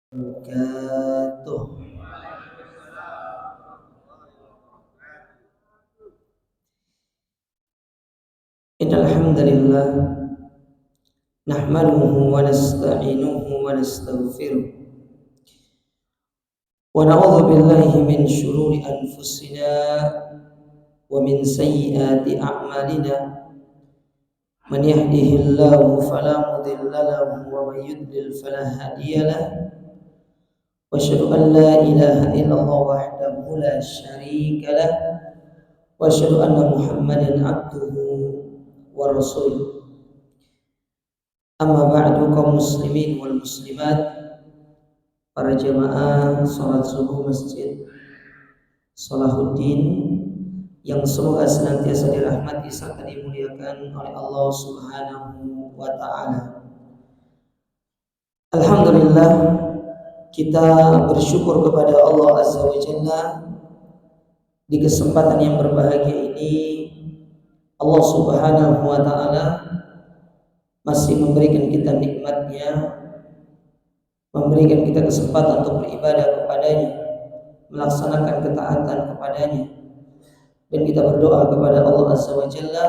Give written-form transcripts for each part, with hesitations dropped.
wabarakatuh. Innal hamdalillah nahmaduhu wa nasta'inuhu wa nastaghfiruh wa na'udzu billahi min shururi anfusina wa min sayyiati a'malina. Man yahdihillahu fala mudilla lahu wa man yudlil fala hadiya lahu. Wa asyhadu an la ilaha illallah wahdahu la syarika lah wa asyhadu anna Muhammadan abduhu wa rasuluh. Amma ba'du, kaum muslimin wal muslimat, para jamaah salat subuh Masjid Salahuddin yang semoga senantiasa dirahmati serta dimuliakan oleh Allah Subhanahu wa taala. Alhamdulillah, kita bersyukur kepada Allah Azza wa Jalla di kesempatan yang berbahagia ini. Allah Subhanahu wa taala masih memberikan kita nikmatnya, memberikan kita kesempatan untuk beribadah kepadanya, melaksanakan ketaatan kepadanya, dan kita berdoa kepada Allah Azza wa Jalla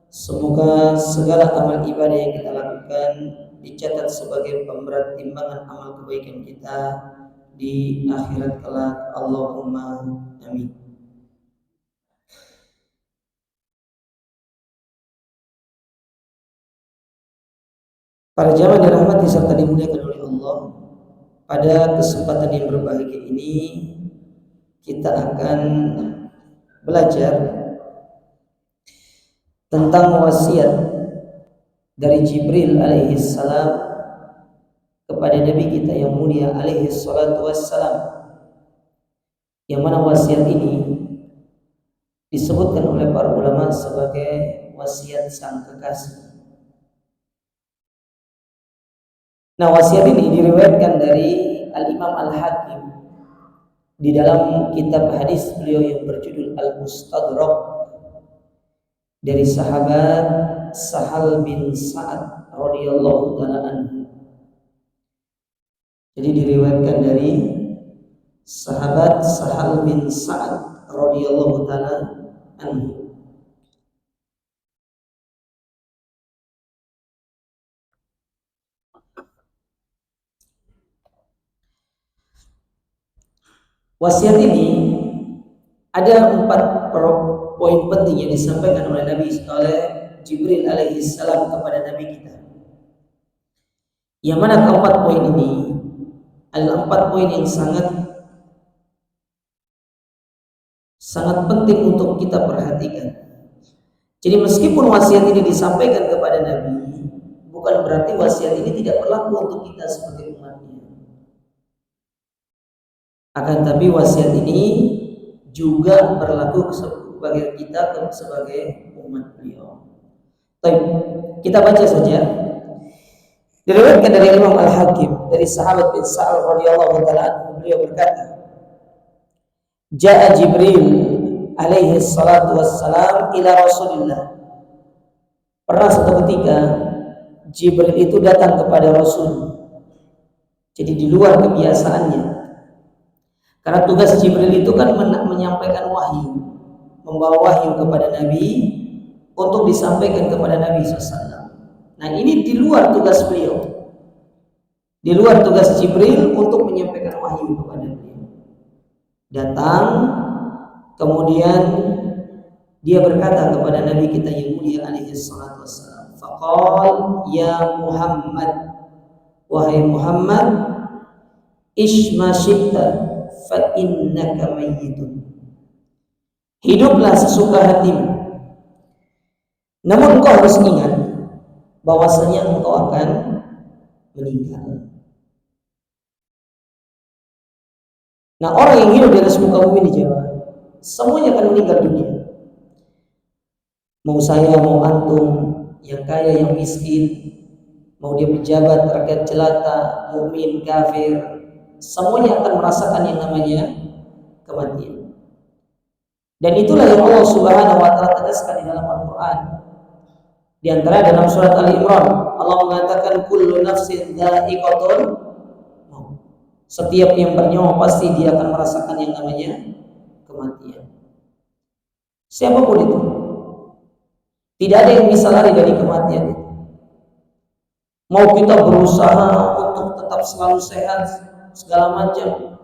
semoga segala amal ibadah yang kita lakukan dicatat sebagai pemberat timbangan amal kebaikan kita di akhirat kelak. Allahumma amin. Para jamaah dirahmati serta dimuliakan oleh Allah, pada kesempatan yang berbahagia ini kita akan belajar tentang wasiat dari Jibril alaihi salam kepada Nabi kita yang mulia alaihi salatu wassalam, yang mana wasiat ini disebutkan oleh para ulama sebagai wasiat sang kekasih. Nah, wasiat ini diriwayatkan dari Al-Imam Al-Hakim di dalam kitab hadis beliau yang berjudul Al-Mustadrak dari sahabat Sahal bin Sa'ad radhiyallahu taala anhu. Jadi diriwayatkan dari sahabat Sahal bin Sa'ad radhiyallahu taala anhu. Wasiat ini ada 4 poin penting yang disampaikan oleh Jibril alaihi salam kepada Nabi kita. Yang mana keempat poin ini adalah 4 poin yang sangat penting untuk kita perhatikan. Jadi meskipun wasiat ini disampaikan kepada Nabi, bukan berarti wasiat ini tidak berlaku untuk kita sebagai umatnya. Akan tapi wasiat ini juga berlaku bagi kita sebagai umat beliau. Baik, kita baca saja. Diriwayatkan dari Imam Al-Hakim dari sahabat bin Sa'al radhiyallahu taala anhu, beliau berkata, Ja'a Jibril alaihi salatu wassalam ila Rasulillah. Pernah satu ketika Jibril itu datang kepada Rasul. Jadi di luar kebiasaannya. Karena tugas Jibril itu kan menyampaikan wahyu, membawa wahyu kepada Nabi untuk disampaikan kepada Nabi SAW. Nah, ini di luar tugas beliau, di luar tugas Jibril untuk menyampaikan wahyu kepada beliau. Datang, kemudian dia berkata kepada Nabi kita yang mulia alaihi salatu wassalam, faqal ya Muhammad, wahai Muhammad, ishma syi'ta fa innaka mayyitun. Hiduplah sesuka hatimu, namun engkau harus ingat bahwasanya engkau akan meninggal. Nah, orang yang hidup di atas muka bumi di Jawa, semuanya akan meninggal dunia. Mau saya, mau antum, yang kaya, yang miskin, mau dia pejabat, rakyat jelata, mukmin, kafir, semuanya akan merasakan yang namanya kematian. Dan itulah yang Allah Subhanahu wa taala tegaskan di dalam Al-Qur'an. Di antara dalam surat Ali Imran, Allah mengatakan kullu nafsin dha'iqatul maut. Setiap yang bernyawa pasti dia akan merasakan yang namanya kematian. Siapapun itu, tidak ada yang bisa lari dari kematian itu. Mau kita berusaha untuk tetap selalu sehat segala macam,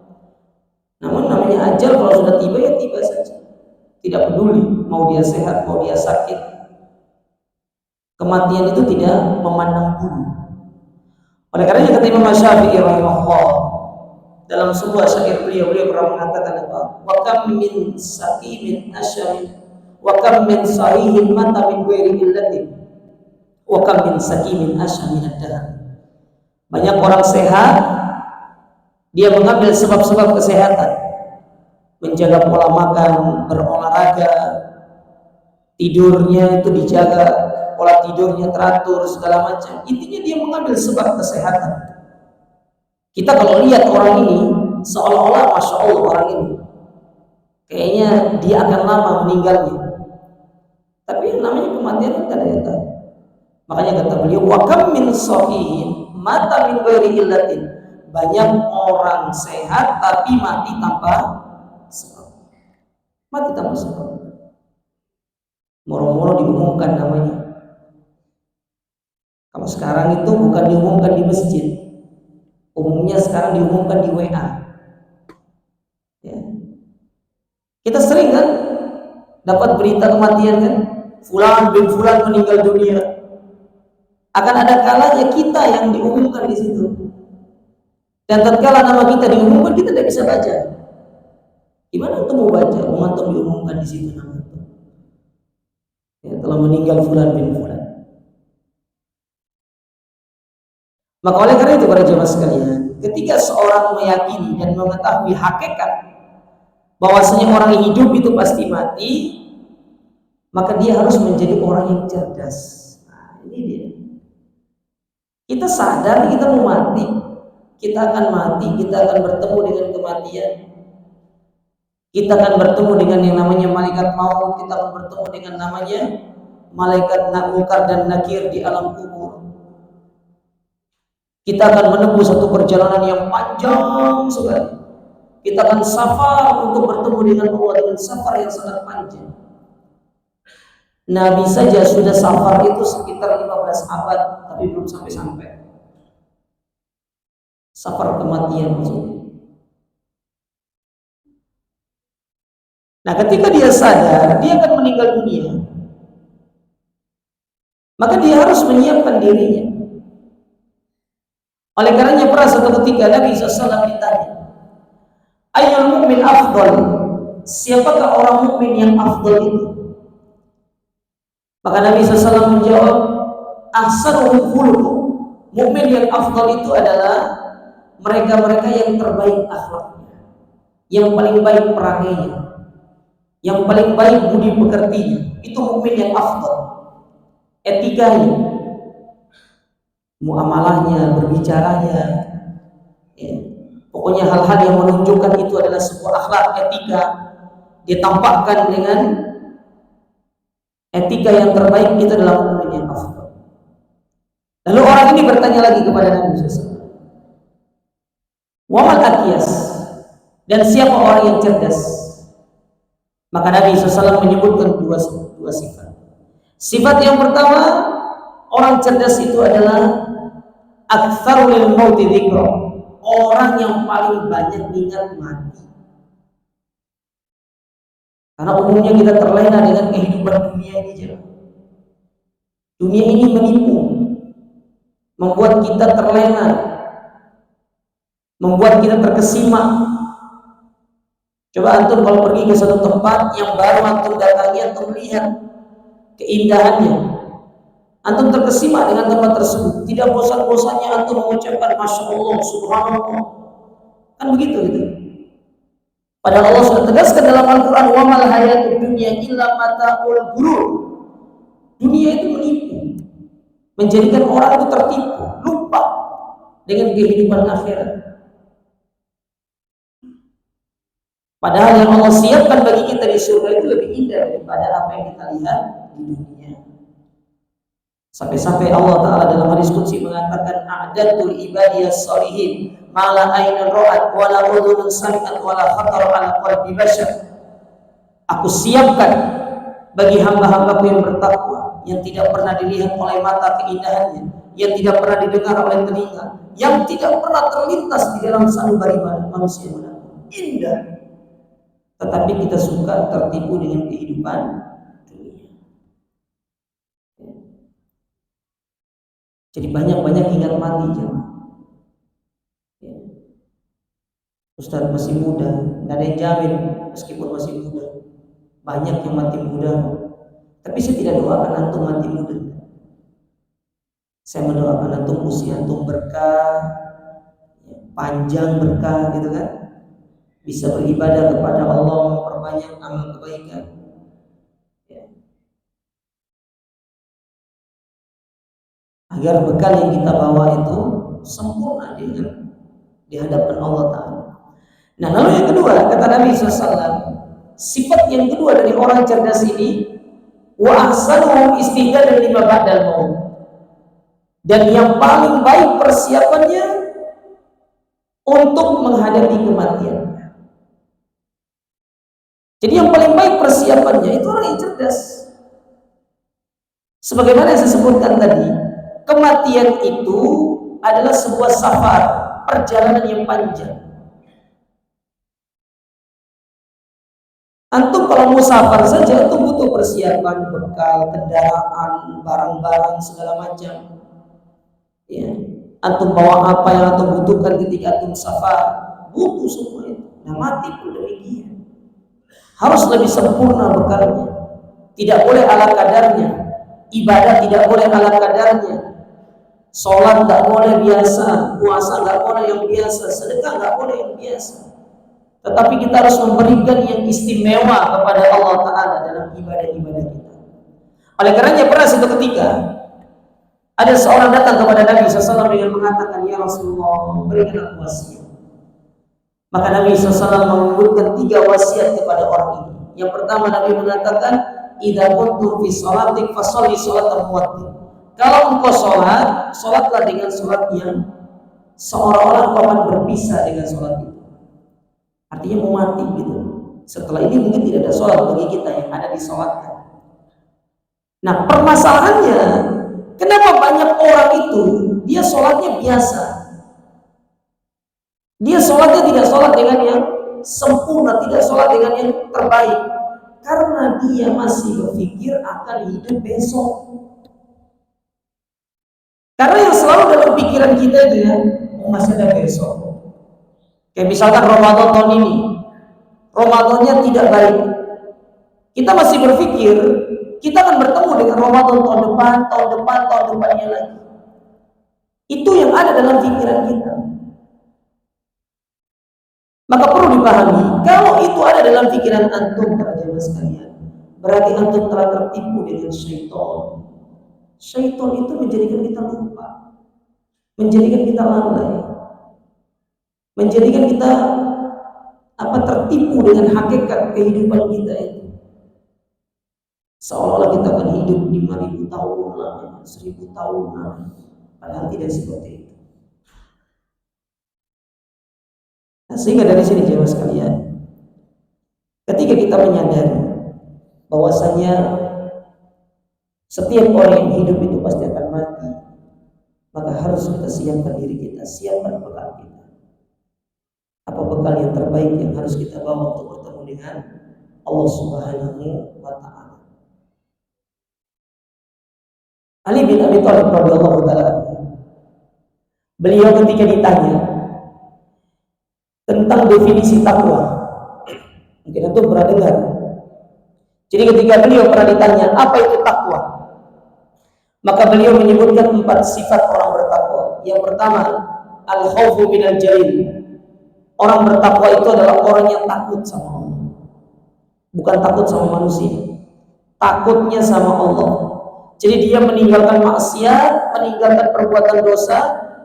namun namanya ajal kalau sudah tiba ya tiba saja. Tidak peduli mau dia sehat mau dia sakit. Kematian itu tidak memandang bulu. Oleh karena kata Imam Syafi'i rahimahullah dalam sebuah syair beliau pernah mengatakan apa? Wa kam min saqimin asyamin wa kam min sahihin mata min ghairi illatin wa kam min saqimin asyamin ad-dahr. Banyak orang sehat dia mengambil sebab-sebab kesehatan, menjaga pola makan, berolahraga, tidurnya itu dijaga, pola tidurnya teratur segala macam. Intinya dia mengambil sebab kesehatan. Kita kalau lihat orang ini seolah-olah masya Allah orang ini kayaknya dia akan lama meninggalnya, tapi yang namanya kematian kan tidak ada. Makanya kata beliau wa kam min sahihin mata min ghairi illatin. Banyak orang sehat tapi mati tanpa sebab. Mati tanpa sebab. Moro-moro diumumkan namanya. Kalau sekarang itu bukan diumumkan di masjid, umumnya sekarang diumumkan di WA. Ya. Kita sering kan dapat berita kematian kan, fulan bin fulan meninggal dunia. Akan ada kalanya kita yang diumumkan di situ. Dan tatkala nama kita diumumkan kita tidak bisa baca. Gimana untuk mau baca? Antum diumumkan di situ nama itu. Ya, telah meninggal fulan bin fulan. Maka oleh karena itu para jemaah sekalian, ketika seorang meyakini dan mengetahui hakikat bahwasanya orang yang hidup itu pasti mati, maka dia harus menjadi orang yang cerdas. Nah, ini dia. Kita sadar kita mau mati, kita akan mati, kita akan bertemu dengan kematian. Kita akan bertemu dengan yang namanya malaikat maut, kita akan bertemu dengan namanya malaikat Munkar dan Nakir di alam kubur. Kita akan menempuh satu perjalanan yang panjang sekali. Kita akan safar untuk bertemu dengan Allah dengan safar yang sangat panjang. Nabi saja sudah safar itu sekitar 15 abad, tapi belum sampai-sampai. Safar kematian maksudnya. Nah, ketika dia sadar dia akan meninggal dunia, maka dia harus menyiapkan dirinya. Oleh karenanya pernah satu ketika Nabi SAW ditanya, ayyul mu'min afdal? Siapakah orang mukmin yang afdal itu? Maka Nabi SAW menjawab, ahsanuhum khuluqan. Mukmin yang afdal itu adalah mereka-mereka yang terbaik akhlaknya, yang paling baik perangainya, yang paling baik budi pekertinya. Itu mukmin yang afdal. Etikanya, muamalahnya, berbicaranya, ya. Pokoknya hal-hal yang menunjukkan itu adalah sebuah akhlak, etika, ditampakkan dengan etika yang terbaik, itu adalah mukmin yang afdal. Lalu orang ini bertanya lagi kepada Nabi SAW, wa mal aqyas? Dan siapa orang yang cerdas? Maka Nabi SAW menyebutkan dua sifat. Sifat yang pertama, orang cerdas itu adalah aktsarul mauti dzikra, orang yang paling banyak ingat mati. Karena umumnya kita terlena dengan kehidupan dunia ini. Dunia ini menipu, membuat kita terlena, membuat kita terkesima. Coba antum kalau pergi ke suatu tempat yang baru antum datangi, antum lihat keindahannya, antum terkesima dengan tempat tersebut, tidak bosan-bosannya antum mengucapkan masya Allah, subhanallah, kan begitu gitu. Padahal Allah sudah tegaskan dalam Al-Quran, wa mal hayatud dunya illa mata'ul ghurur. Dunia itu menipu, menjadikan orang itu tertipu, lupa dengan kehidupan akhirat. Padahal yang Allah siapkan bagi kita di surga itu lebih indah daripada apa yang kita lihat di dunia. Sampai-sampai Allah Ta'ala dalam hadis qudsi mengatakan, a'dadtu ibadiyas shalihin mala ainun ra'at wala udhunun sami'at wala khatar ala qalbi bashar. Aku siapkan bagi hamba-hambaku yang bertakwa, yang tidak pernah dilihat oleh mata keindahannya, yang tidak pernah didengar oleh telinga, yang tidak pernah terlintas di dalam sanubari manusia manapun. Indah, tetapi kita suka tertipu dengan kehidupan dunia. Jadi banyak-banyak ingat mati jemaah. Ustaz masih muda, tidak ada yang jamin meskipun masih muda. Banyak yang mati muda, tapi saya tidak doakan antum mati muda. Saya mendoakan antum usia antum berkah, panjang berkah gitu kan, bisa beribadah kepada Allah, memperbanyak amal kebaikan. Agar bekal yang kita bawa itu sempurna di hadapan Allah Ta'ala. Nah, lalu yang kedua, kata Nabi SAW, sifat yang kedua dari orang cerdas ini, wa ahsanuhum istidadan lima ba'dal maut. Dan yang paling baik persiapannya untuk menghadapi kematian. Jadi yang paling baik persiapannya itu orang yang cerdas. Sebagaimana yang saya sebutkan tadi, kematian itu adalah sebuah safar, perjalanan yang panjang. Antum kalau musafir saja antum butuh persiapan, bekal, kendaraan, barang-barang segala macam. Ya. Antum bawa apa yang antum butuhkan ketika antum safar, butuh semua itu. Nah, mati pun demikian. Harus lebih sempurna bekalnya. Tidak boleh ala kadarnya. Ibadah tidak boleh ala kadarnya. Sholat tidak boleh biasa, puasa tidak boleh yang biasa, sedekah tidak boleh yang biasa. Tetapi kita harus memberikan yang istimewa kepada Allah Ta'ala dalam ibadah-ibadah kita. Oleh karenanya pernah suatu ketika ada seorang datang kepada Nabi SAW dengan mengatakan, ya Rasulullah, berikan aku wasiat. Maka Nabi SAW menyebutkan 3 wasiat kepada orang ini. Yang pertama Nabi mengatakan, idza kuntum fi sholatik fasholli sholatan muwaddin. Kalau engkau sholat, sholatlah dengan sholat yang seolah-olah kau akan berpisah dengan sholat itu. Artinya mau mati gitu. Setelah ini mungkin tidak ada sholat bagi kita yang ada di sholatkan. Nah, permasalahannya, kenapa banyak orang itu dia sholatnya biasa? Dia sholatnya tidak sholat dengan yang sempurna, tidak sholat dengan yang terbaik, karena dia masih berpikir akan hidup besok. Karena yang selalu dalam pikiran kita dia masih ada besok. Kayak misalkan Ramadan tahun ini, Ramadannya tidak baik, kita masih berpikir kita akan bertemu dengan Ramadan tahun depannya lagi. Itu yang ada dalam pikiran kita. Maka perlu dipahami, kalau itu ada dalam pikiran antum para jemaah sekalian, berarti antum telah tertipu dengan syaitan. Syaitan itu menjadikan kita lupa, menjadikan kita lalai, menjadikan kita tertipu dengan hakikat kehidupan kita itu. Seolah-olah kita akan hidup 5.000 tahun lagi, 1.000 tahun lagi, padahal tidak seperti itu. Nah, sehingga dari sini jemaah sekalian, ketika kita menyadari bahwasanya setiap orang yang hidup itu pasti akan mati, maka harus kita siapkan diri kita, siapkan bekal kita. Apa bekal yang terbaik yang harus kita bawa untuk bertemu dengan Allah Subhanahu wa Ta'ala. Ali bin Abi Thalib radhiyallahu taala, beliau ketika ditanya tentang definisi takwa, mungkin itu pernah dengar. Jadi ketika beliau pernah ditanya apa itu takwa, maka beliau menyebutkan 4 sifat orang bertakwa. Yang pertama, al-khawfu minal jalil. Orang bertakwa itu adalah orang yang takut sama Allah, bukan takut sama manusia, takutnya sama Allah. Jadi dia meninggalkan maksiat, meninggalkan perbuatan dosa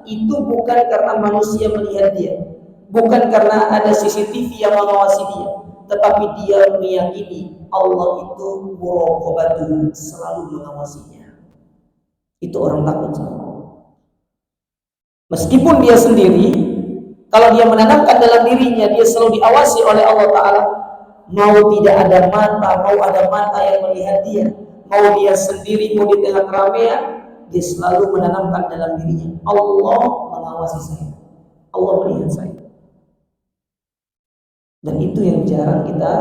itu bukan karena manusia melihat dia, bukan karena ada CCTV yang mengawasi dia, tetapi dia meyakini Allah itu muraqabatuh, selalu mengawasinya. Itu orang takut sama Allah. Meskipun dia sendiri Kalau dia menanamkan dalam dirinya, dia selalu diawasi oleh Allah Ta'ala. Mau tidak ada mata, mau ada mata yang melihat dia, mau dia sendiri, mau di tengah keramaian, dia selalu menanamkan dalam dirinya, Allah mengawasi saya, Allah melihat saya. Dan itu yang jarang kita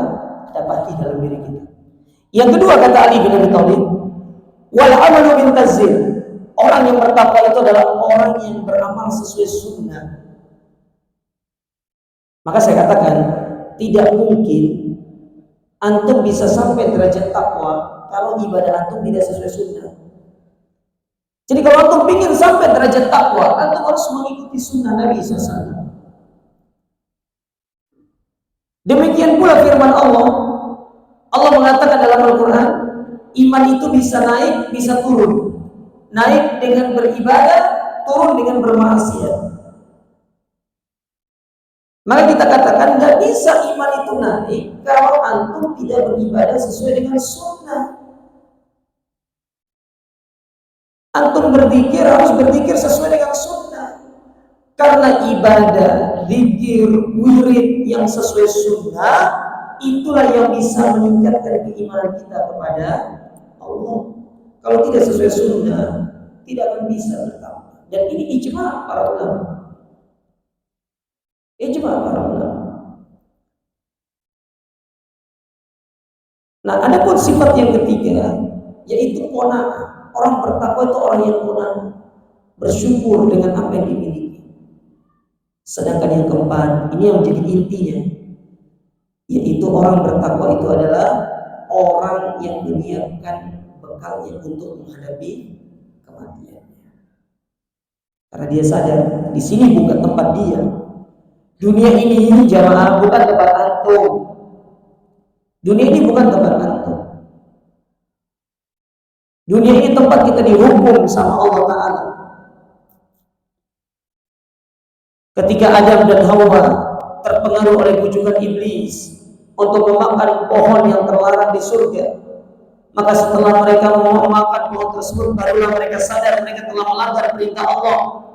dapati dalam diri kita. Yang kedua, kata Ali bin Abi Thalib, wal amalu bil tazil. Orang yang bertakwa itu adalah orang yang beramal sesuai sunnah. Maka saya katakan, tidak mungkin antum bisa sampai derajat takwa kalau ibadah antum tidak sesuai sunnah. Jadi kalau antum ingin sampai derajat takwa, antum harus mengikuti sunnah Nabi SAW. Demikian pula firman Allah. Allah mengatakan dalam Al-Quran, iman itu bisa naik, bisa turun. Naik dengan beribadah, turun dengan bermaksiat. Maka kita katakan nggak bisa iman itu naik kalau antum tidak beribadah sesuai dengan sunnah. Antum berzikir harus berzikir sesuai dengan sunnah. Karena ibadah, zikir, wirid yang sesuai sunnah, itulah yang bisa meningkatkan keimanan kita kepada Allah. Kalau tidak sesuai sunnah, tidak akan bisa bertambah. Dan ini ijma' para ulama. Ijma' para ulama. Nah, ada pun sifat yang ketiga, yaitu qanaah. Orang bertakwa itu orang yang qanaah, bersyukur dengan apa yang dimiliki. Sedangkan yang keempat, ini yang menjadi intinya, yaitu orang bertakwa itu adalah orang yang menyiapkan bekalnya untuk menghadapi kematiannya. Karena dia sadar di sini bukan tempat dia. Dunia ini jamaah bukan tempat antum. Dunia ini bukan tempat antum. Dunia ini tempat kita dihukum sama Allah Ta'ala. Ketika Adam dan Hawa terpengaruh oleh bujukan iblis untuk memakan pohon yang terlarang di surga, maka setelah mereka memakan pohon tersebut, barulah mereka sadar mereka telah melanggar perintah Allah.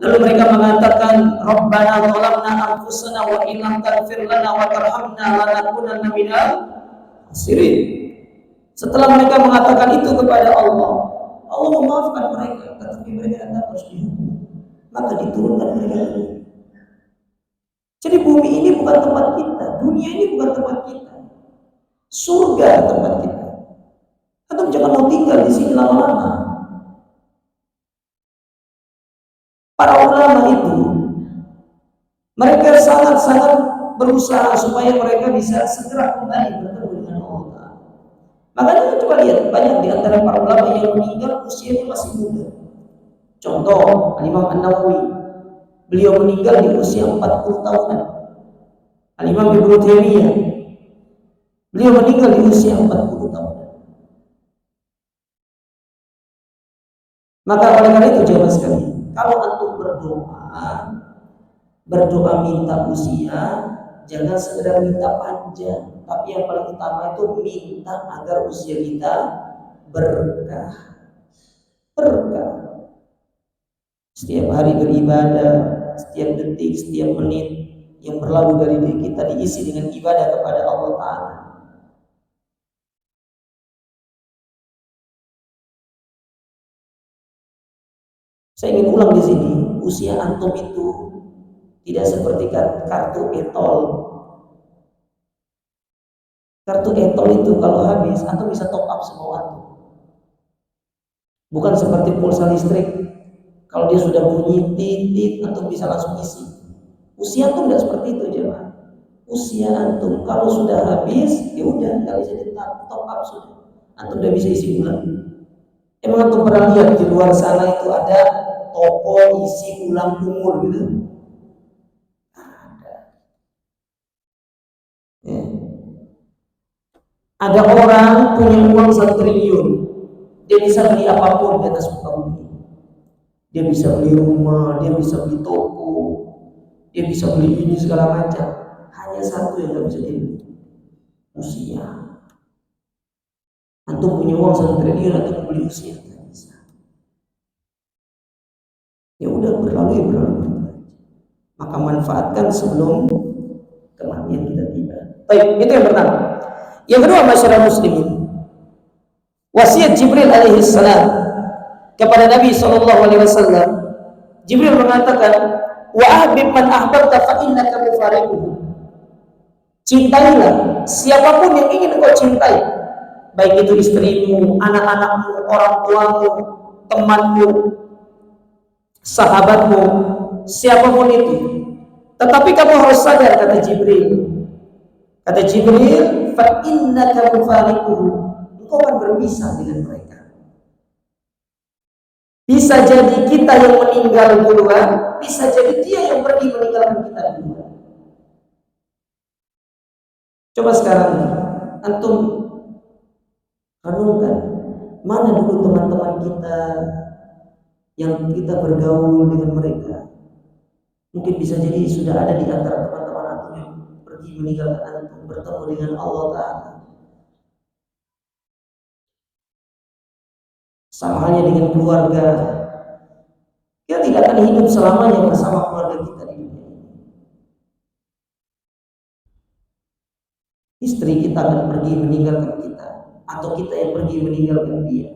Lalu mereka mengatakan, Rabbana zalamna anfusana wa illam taghfir lana wa tarhamna lanakunanna minal khasirin. Setelah mereka mengatakan itu kepada Allah, Allah memaafkan mereka, tetapi mereka tetap harus dihukum. Maka diturunkan mereka. Jadi bumi ini bukan tempat kita, dunia ini bukan tempat kita, surga tempat kita. Antum jangan mau tinggal di sini lama-lama. Para ulama itu, mereka sangat-sangat berusaha supaya mereka bisa segera kembali bertemu dengan Allah. Makanya coba lihat, banyak di antara para ulama yang meninggal usianya masih muda. Contoh, Imam An-Nawawi, beliau meninggal di usia 40 tahunan. Imam Ibnu Taimiyah, beliau meninggal di usia 40 tahun. Maka oleh karena itu jamaah sekalian, kalau antum berdoa minta usia, jangan sekedar minta panjang, tapi yang paling utama itu minta agar usia kita berkah. Berkah. Setiap hari beribadah, setiap detik, setiap menit yang berlalu dari diri kita diisi dengan ibadah kepada Allah Ta'ala. Saya ingin ulang di sini, usia antum itu tidak seperti kartu etol. Kartu etol itu kalau habis, antum bisa top up semua antum. Bukan seperti pulsa listrik, kalau dia sudah bunyi titit, antum bisa langsung isi. Usia antum tidak seperti itu, jemaah. Usia antum kalau sudah habis, ya udah, nggak bisa di top up sudah. Antum udah bisa isi ulang. Emang antum pernah lihat di luar sana itu ada toko isi ulang umur gitu? Ada. Ya. Ada orang punya uang 1 triliun, dia bisa beli apapun di atas muka bumi. Dia bisa beli rumah, dia bisa beli toko, dia bisa beli ini segala macam. Hanya satu yang nggak bisa dibeli, usia. Antum punya uang 1 triliun, antum beli usia. Ya udah, berlalu ya berlalu. maka manfaatkan sebelum kematian kita tiba. Baik, itu yang pertama. Yang kedua, masyarakat muslimin, wasiat Jibril alaihi salam kepada Nabi sallallahu alaihi wasallam. Jibril mengatakan, wa ahbib man ahbabta fa innaka mufariquhu. Cintailah siapapun yang ingin engkau cintai, baik itu istrimu, anak-anakmu, orang tuamu, temanmu, sahabatmu, siapapun itu. Tetapi kamu harus sadar, kata Jibril, fa innaka mufariquhu, engkau akan berpisah dengan mereka. Bisa jadi kita yang meninggal duluan, bisa jadi dia yang pergi meninggalkan kita duluan. Coba sekarang antum renungkan, mana dulu teman-teman kita yang kita bergaul dengan mereka. Mungkin bisa jadi sudah ada di antara teman-teman antum yang pergi meninggalkan antum, bertemu dengan Allah Ta'ala. Sama halnya dengan keluarga, kita tidak akan hidup selamanya bersama keluarga kita di dunia ini. Istri kita akan pergi meninggalkan kita, atau kita yang pergi meninggalkan dia.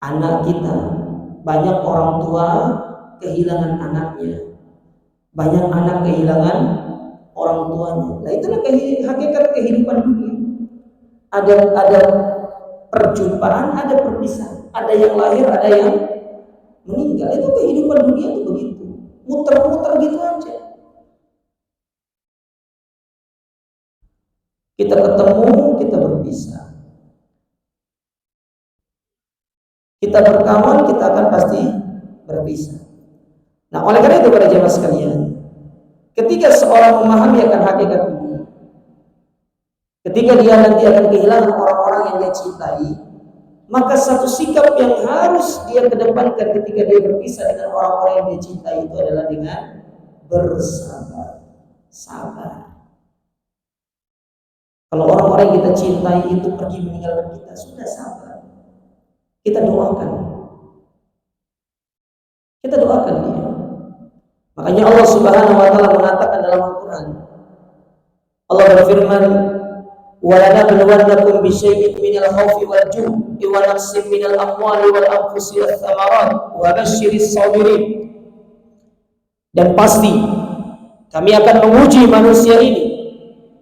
Anak kita, banyak orang tua kehilangan anaknya, banyak anak kehilangan orang tuanya. Nah, itulah hakikat kehidupan dunia. Ada perjumpaan, ada perpisahan, ada yang lahir, ada yang meninggal. Itu kehidupan dunia itu begitu, muter-muter gitu aja. Kita ketemu, kita berpisah. Kita berkawan, kita akan pasti berpisah. Nah, oleh karena itu para jemaah sekalian, ketika seorang memahami akan hakikat dunia, ketika dia nanti akan kehilangan orang-orang yang dia cintai, maka satu sikap yang harus dia kedepankan ketika dia berpisah dengan orang-orang yang dia cintai itu adalah dengan bersabar. Sabar. Kalau orang-orang yang kita cintai itu pergi meninggalkan kita, sudah sabar. Kita doakan. Kita doakan dia. Makanya Allah Subhanahu wa taala mengatakan dalam Al-Qur'an. Allah berfirman, "Wa lanabluwannakum bisyai'in minal khawfi wal ju'i wa naqsin minal amwali wal anfusi wath thamarat wa basyyiris sabirin." Dan pasti kami akan menguji manusia ini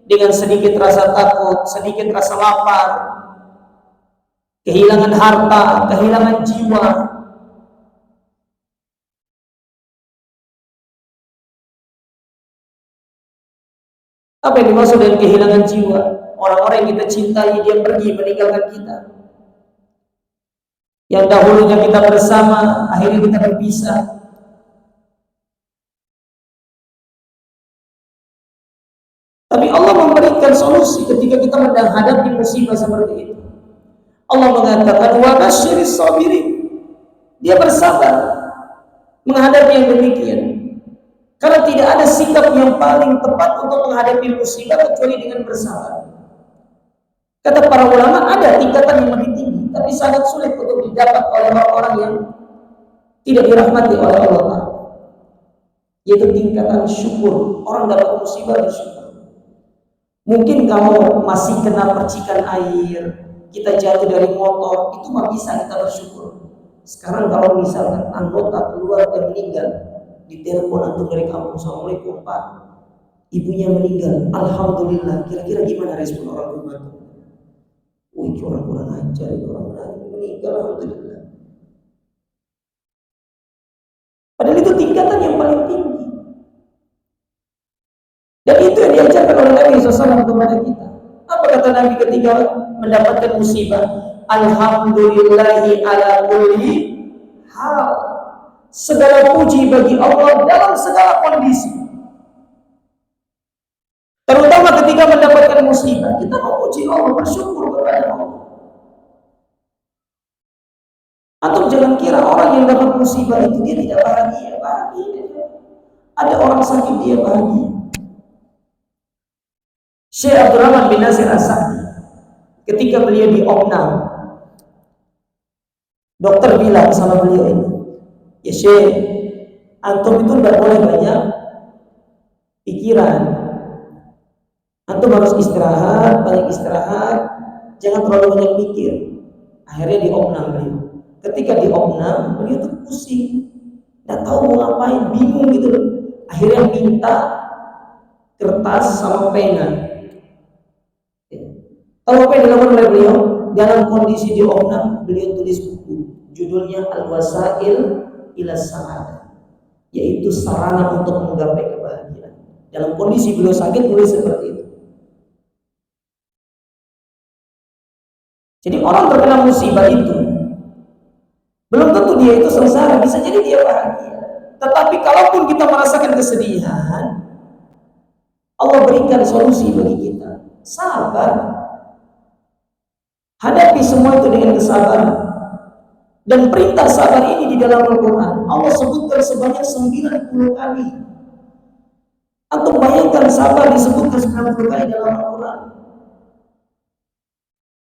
dengan sedikit rasa takut, sedikit rasa lapar, kehilangan harta, kehilangan jiwa. Apa yang dimaksud dengan kehilangan jiwa? Orang-orang yang kita cintai, dia pergi meninggalkan kita. Yang dahulunya kita bersama, akhirnya kita berpisah. Tapi Allah memberikan solusi ketika kita menghadapi musibah seperti itu. Allah mengatakan, wa basyiris sabirin. Dia bersabar menghadapi yang demikian. Karena tidak ada sikap yang paling tepat untuk menghadapi musibah kecuali dengan bersabar. Kata para ulama, ada tingkatan yang lebih tinggi, tapi sangat sulit untuk didapat oleh orang-orang yang tidak dirahmati oleh Allah, yaitu tingkatan syukur. Orang dapat musibah bersyukur. Mungkin kamu masih kena percikan air, kita jatuh dari motor, itu mah bisa kita bersyukur. Sekarang kalau misalkan anggota keluarga meninggal, ditelepon antum dari kampung, "Assalamualaikum Pak, ibunya meninggal." Alhamdulillah. Kira-kira gimana respon orang rumah? Wih, orang kurang ajar, orang meninggal, alhamdulillah. Padahal itu tingkatan yang paling tinggi. Dan itu yang diajarkan oleh Nabi SAW kepada kita. Apa kata Nabi ketika mendapatkan musibah? Alhamdulillahi ala kulli hal. Segala puji bagi Allah dalam segala kondisi. Terutama ketika mendapatkan musibah, kita memuji Allah, bersyukur kepada Allah. Atau jangan kira orang yang dapat musibah itu dia tidak bahagia. Bahagia. Ada orang sakit dia bahagia. Syekh Abdurrahman bin Nasir As-Sa'di, ketika beliau diopnam, dokter bilang sama beliau ini, "Ya Syekh, Antum itu tidak boleh banyak pikiran. Antum harus istirahat, banyak istirahat, jangan terlalu banyak pikir. Akhirnya diopnam beliau. Ketika diopnam, beliau tuh pusing, nggak tahu mau ngapain, bingung gitu loh. Akhirnya minta kertas sama pena. Tahu apa yang dilakukan oleh beliau? Dalam kondisi diopnam, beliau tulis buku, judulnya Al-Wasail ila Sa'adah, yaitu sarana untuk menggapai kebahagiaan. Dalam kondisi beliau sakit, tulis seperti itu. Jadi orang terkena musibah itu belum tentu dia itu sengsara, bisa jadi dia bahagia. Tetapi kalaupun kita merasakan kesedihan, Allah berikan solusi bagi kita. Sabar. Hadapi semua itu dengan kesabaran. Dan perintah sabar ini di dalam Al-Quran Allah sebutkan sebanyak 90 kali. Antum bayangkan sabar disebutkan 90 kali dalam Al-Quran.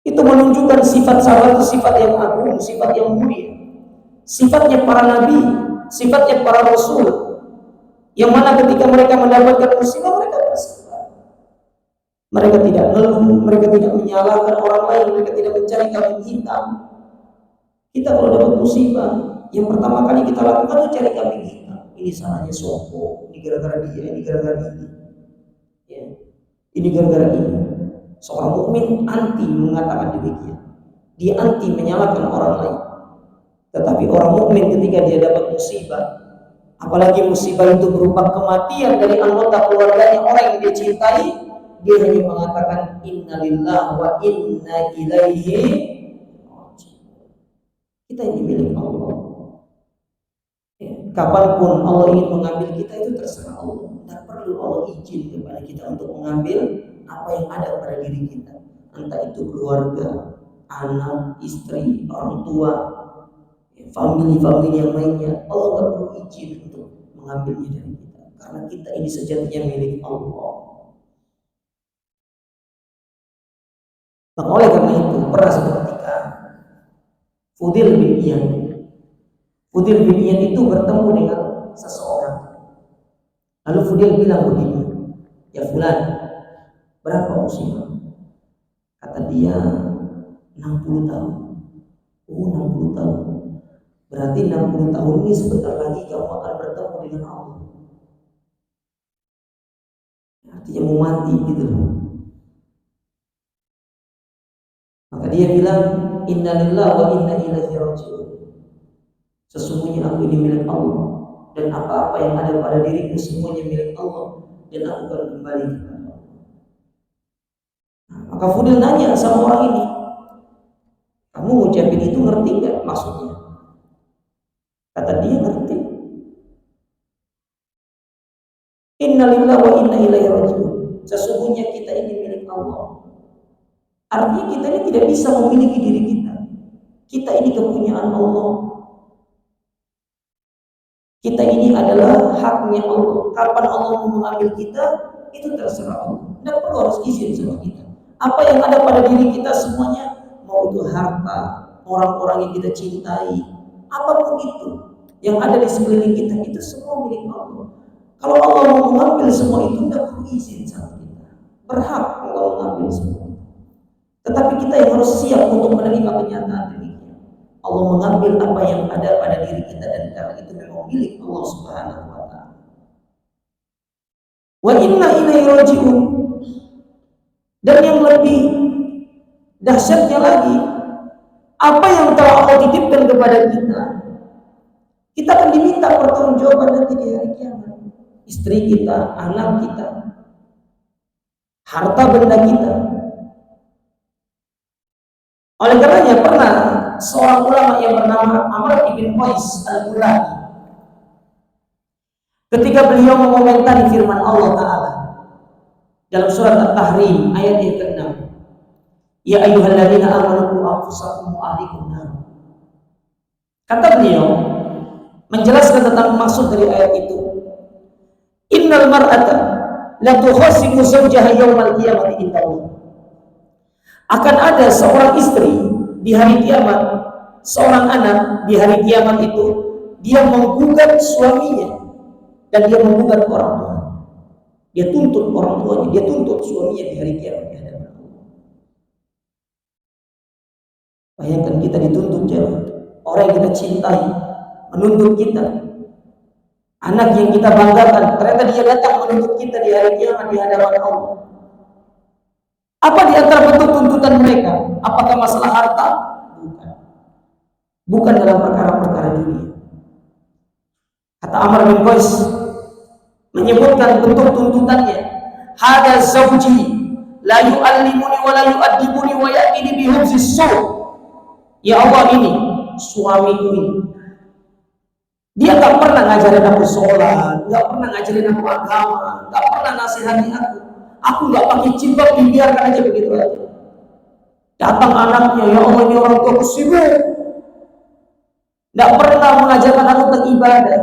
Itu menunjukkan sifat sabar itu sifat yang agung, sifat yang mulia. Sifatnya para nabi, sifatnya para rasul, yang mana ketika mereka mendapatkan musibah mereka bersabar. Mereka tidak ngeluh, mereka tidak menyalahkan orang lain, mereka tidak mencari kambing hitam. Kita kalau dapat musibah, yang pertama kali kita lakukan itu cari kambing hitam. Ini salahnya sopo, ini gara-gara dia, ini gara-gara ini, ya, ini gara-gara ini. Seorang mukmin anti mengatakan demikian. Dia anti menyalahkan orang lain. Tetapi orang mukmin ketika dia dapat musibah, apalagi musibah itu berupa kematian dari anggota keluarganya, orang yang dia cintai, dia hanya mengatakan innalillahi wa inna ilaihi raji'un. Kita ini milik Allah. Kapanpun Allah ingin mengambil kita itu terserah Allah. Tidak perlu Allah izin kepada kita untuk mengambil apa yang ada pada diri kita. Entah itu keluarga, anak, istri, orang tua, famili yang lainnya. Allah tidak perlu izin untuk mengambilnya dari kita. Karena kita ini sejatinya milik Allah. Maka oleh karena itu pernah suatu ketika Fudil bin Iyad itu bertemu dengan seseorang. Lalu Fudil bilang begini, ya fulan, berapa usia? Kata dia 60 tahun. Oh 60 tahun. Berarti 60 tahun ini sebentar lagi kamu akan bertemu dengan Allah. Artinya mau mati gitu loh. Maka dia bilang innalillahi wa inna ilaihi raji'un. Sesungguhnya aku ini milik Allah, dan apa-apa yang ada pada diriku semuanya milik Allah, dan aku akan kembali kepada Allah. Maka Fudil nanya sama orang ini, kamu ngucapin itu ngerti nggak maksudnya? Kata dia ngerti. Innalillahi wa inna ilaihi raji'un. Sesungguhnya kita ini milik Allah. Artinya kita ini tidak bisa memiliki diri kita. Kita ini kepunyaan Allah. Kita ini adalah haknya Allah. Kapan Allah mau mengambil kita, itu terserah Allah. Tidak perlu harus izin sama kita. Apa yang ada pada diri kita semuanya, mau itu harta, orang-orang yang kita cintai, apapun itu yang ada di sekeliling kita, itu semua milik Allah. Kalau Allah mau mengambil semua itu, tidak perlu izin sama kita. Berhak Allah mengambil semua. Tetapi kita yang harus siap untuk menerima kenyataan demikian. Allah mengambil apa yang ada pada diri kita, dan karena itu memang milik Allah Subhanahu wa ta'ala. Wa inna ilaihi raji'un. Dan yang lebih dahsyatnya lagi, apa yang telah Allah titipkan kepada kita akan diminta pertanggungjawaban nanti di hari kiamat. Istri kita, anak kita, harta benda kita. Oleh karenanya pernah seorang ulama yang bernama Amr ibn Qais al-Mula'i, ketika beliau mengomentari firman Allah Ta'ala dalam surat At-Tahrim ayat yang ke-6, ya ayyuhalladzina amanu qu anfusakum wa ahlikum nar. Kata beliau menjelaskan tentang maksud dari ayat itu, innal mar'ata la tukhasimu zawjaha yawmal qiyamati indallah. Akan ada seorang istri di hari kiamat, seorang anak di hari kiamat itu dia menggugat suaminya dan dia menggugat orang tuanya. Dia tuntut orang tuanya, dia tuntut suaminya di hari kiamat di hadapan Allah. Bayangkan kita dituntut jemaah. Orang yang kita cintai menuntut kita. Anak yang kita banggakan, ternyata dia datang menuntut kita di hari kiamat di hadapan Allah. Apa di antara bentuk tuntutan mereka? Apakah masalah harta? Bukan. Bukan dalam perkara-perkara dunia. Kata Amr bin Qais menyebutkan bentuk tuntutannya, hada zawji la yu'allimuni wa la yu'addibuni wa ya'tini bi hubzis su'. Ya Allah, ini suamiku ini. Dia gak pernah ngajarin aku sholat, gak pernah ngajarin aku agama, gak pernah nasihati aku. Aku gak pakai jilbab, dibiarkan aja begitu aja. Datang anaknya, ya Allah ini orang tua sibuk, gak pernah mengajarkan aku beribadah.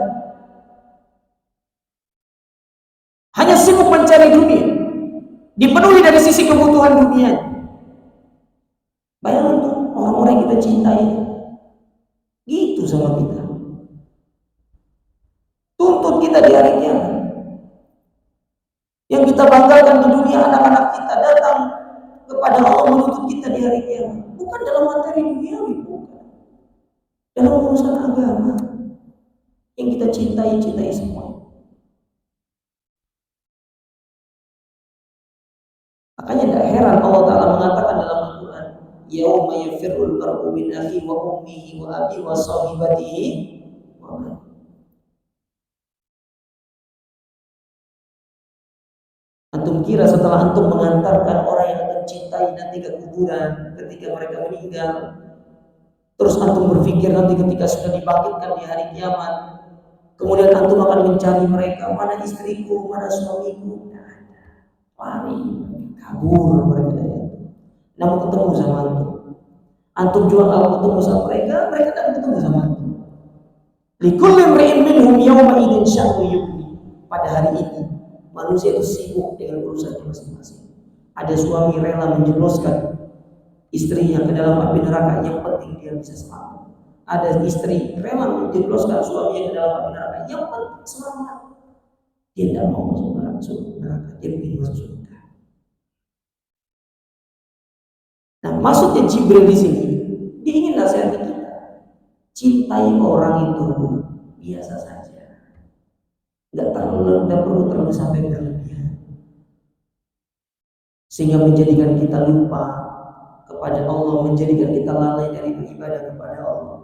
Hanya sibuk mencari dunia, dipenuhi dari sisi kebutuhan dunia. Bayangkan tuh orang-orang yang kita cintai gitu sama kita. Tuntut kita di hari kiamat. Yang kita banggakan di dunia, anak-anak kita datang kepada Allah menuntut kita di hari kiamat. Bukan dalam materi duniawi, bukan. Dalam urusan agama yang kita cintai semua. Makanya tidak heran Allah Ta'ala mengatakan dalam Al-Quran, yauma yafirrul mar'u min akhihi wa ummihi wa abihi wa sahibatihi wa banihi. Antum kira setelah antum mengantarkan orang yang antum cintai nanti ke kuburan ketika mereka meninggal, terus antum berpikir nanti ketika sudah dibangkitkan di hari kiamat, kemudian antum akan mencari mereka, mana istriku, mana suamiku, lari, kabur mereka dari antum. Namun ketemu sama antum. Antum juga kalau ketemu sama mereka, mereka tak ketemu sama antum. Likulli imri'in minhum yawma idzin sya'nu yughni. Pada hari ini manusia itu sibuk dengan urusannya masing-masing. Ada suami rela menjebloskan istrinya ke dalam api neraka, yang penting dia bisa selamat. Ada istri rela menjebloskan suaminya ke dalam api neraka, yang penting selamat. Dia tidak mau masuk neraka, dia ingin masuk surga. Nah, maksudnya Jibril di sini, dia ingin nasihati kita. Cintai orang itu biasa saja. Tidak perlu terlalu sampai berlebihan, sehingga menjadikan kita lupa kepada Allah, menjadikan kita lalai dari beribadah kepada Allah.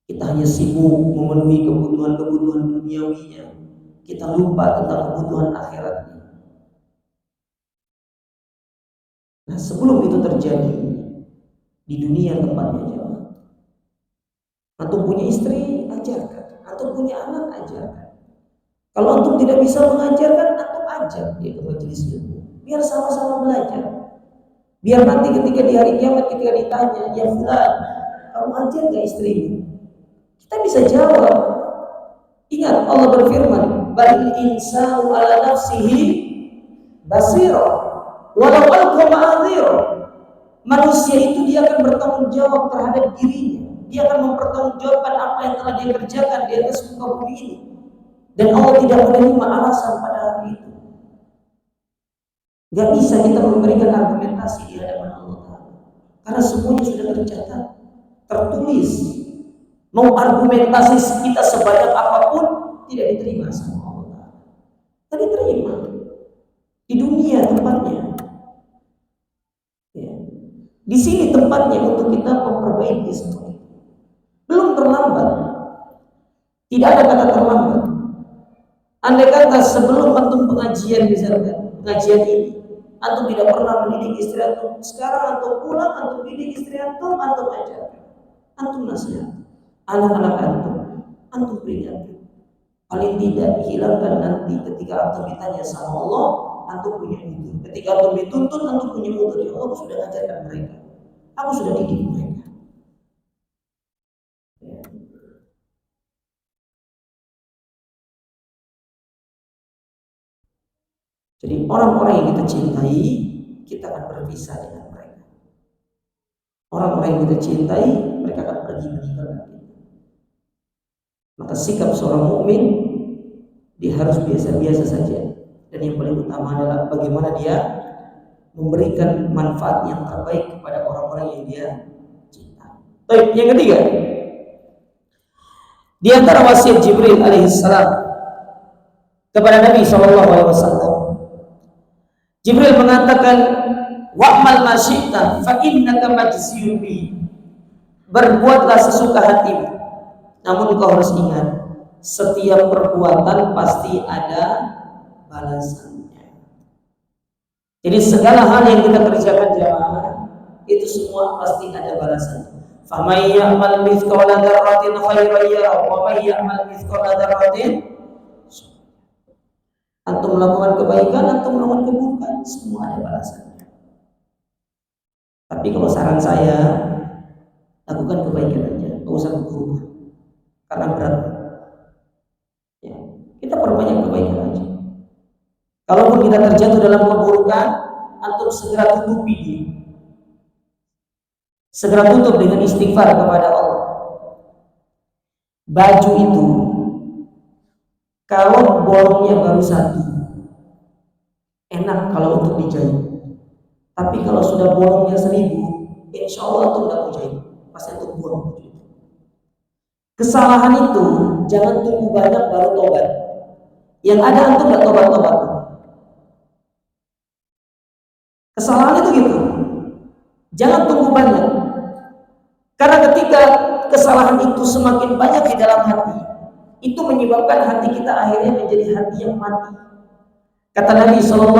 Kita hanya sibuk memenuhi kebutuhan-kebutuhan duniawinya, kita lupa tentang kebutuhan akhiratnya. Nah, sebelum itu terjadi di dunia tempatnya jauh. Antum punya istri, ajarkan. Antum punya anak, ajarkan. Kalau antum tidak bisa mengajarkan, antum ajak dia ke majelis ilmu, biar sama-sama belajar. Biar nanti ketika di hari kiamat ketika ditanya, ya fulan, kamu ajar gak istrimu? Kita bisa jawab. Ingat Allah berfirman, balil insanu ala nafsihi basira walau alqa ma'adhira. Manusia itu dia akan bertanggung jawab terhadap dirinya. Dia akan mempertanggungjawabkan apa yang telah dia kerjakan di atas muka bumi ini. Dan Allah tidak menerima alasan pada hari itu. Gak bisa kita memberikan argumentasi di hadapan Allah Ta'ala, karena semuanya sudah tercatat, tertulis. Mau argumentasi kita sebanyak apapun tidak diterima sama Allah Ta'ala. Tidak diterima. Di dunia tempatnya. Ya. Di sini tempatnya untuk kita memperbaiki semua. Belum terlambat. Tidak ada kata terlambat. Andai kata sebelum antum pengajian misalkan, pengajian ini, antum tidak pernah mendidik istri antum, sekarang antum pulang, antum didik istri antum ajarkan, antum nasihat, anak-anak antum peringatkan. Paling tidak hilangkan nanti ketika antum ditanya sama Allah, antum punya udzur. Ketika antum dituntut, antum punya udzur. Ya Allah, aku sudah ajarkan mereka, aku sudah didik mereka. Jadi orang-orang yang kita cintai, kita akan berpisah dengan mereka. Orang-orang yang kita cintai, mereka akan pergi meninggalkan kita. Maka sikap seorang mukmin dia harus biasa-biasa saja. Dan yang paling utama adalah bagaimana dia memberikan manfaat yang terbaik kepada orang-orang yang dia cinta. Baik, yang ketiga, di antara wasiat Jibril alaihissalam kepada Nabi SAW, Jibril mengatakan, wa'mal ma syi'ta fa innaka majziyun bi. Berbuatlah sesuka hatimu, namun kau harus ingat, setiap perbuatan pasti ada balasannya. Jadi segala hal yang kita kerjakan jamaah itu semua pasti ada balasannya. Faman ya'mal mithqala dzarratin khairan yarah wa man ya'mal mithqala dzarratin. Antum melakukan kebaikan, antum melakukan keburukan, semua ada balasannya. Tapi kalau saran saya, lakukan kebaikan aja, nggak usah keburukan, karena berat. Ya, kita perbanyak kebaikan aja. Kalaupun kita terjatuh dalam keburukan, antum segera tutupi dia. Segera tutup dengan istighfar kepada Allah. Baju itu kalau bolongnya baru satu, enak kalau untuk dijahit. Tapi kalau sudah bolongnya 1000, insya Allah antum tidak mau jahit, pasti antum buang. Kesalahan itu jangan tunggu banyak baru tobat. Yang ada antum nggak tobat-tobat. Kesalahan itu gitu. Jangan tunggu banyak. Karena ketika kesalahan itu semakin banyak di dalam hati, itu menyebabkan hati kita akhirnya menjadi hati yang mati. Kata Nabi SAW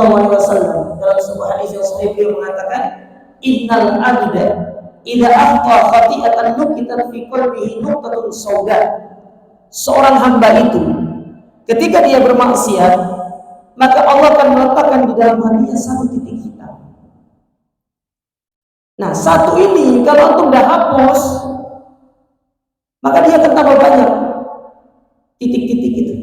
dalam sebuah hadis yang sahih, beliau mengatakan, innal abda idza akhta khati'atan nukitat fi qalbihi nuqtatun sauda. Seorang hamba itu ketika dia bermaksiat, maka Allah akan meletakkan di dalam hatinya satu titik hitam. Nah, satu ini kalau antum dah hapus, maka dia akan tambah banyak titik-titik itu.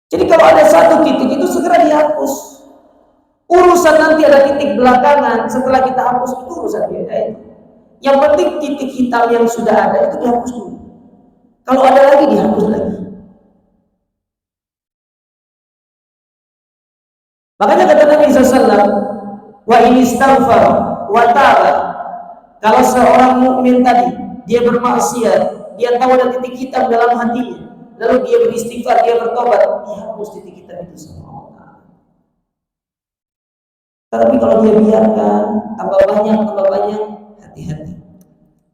Jadi kalau ada satu titik itu segera dihapus. Urusan nanti ada titik belakangan setelah kita hapus itu urusan beda itu. Yang penting titik hitam yang sudah ada itu dihapus dulu. Kalau ada lagi dihapus lagi. Makanya kata Nabi SAW, wa in istaghfar wa taba. Kalau seorang mukmin tadi dia bermaksiat, dia tahu ada titik hitam dalam hatinya, lalu dia beristighfar, dia bertobat, dihapus titik hitam itu sama Allah. Tapi kalau dia biarkan tambah banyak, hati-hati.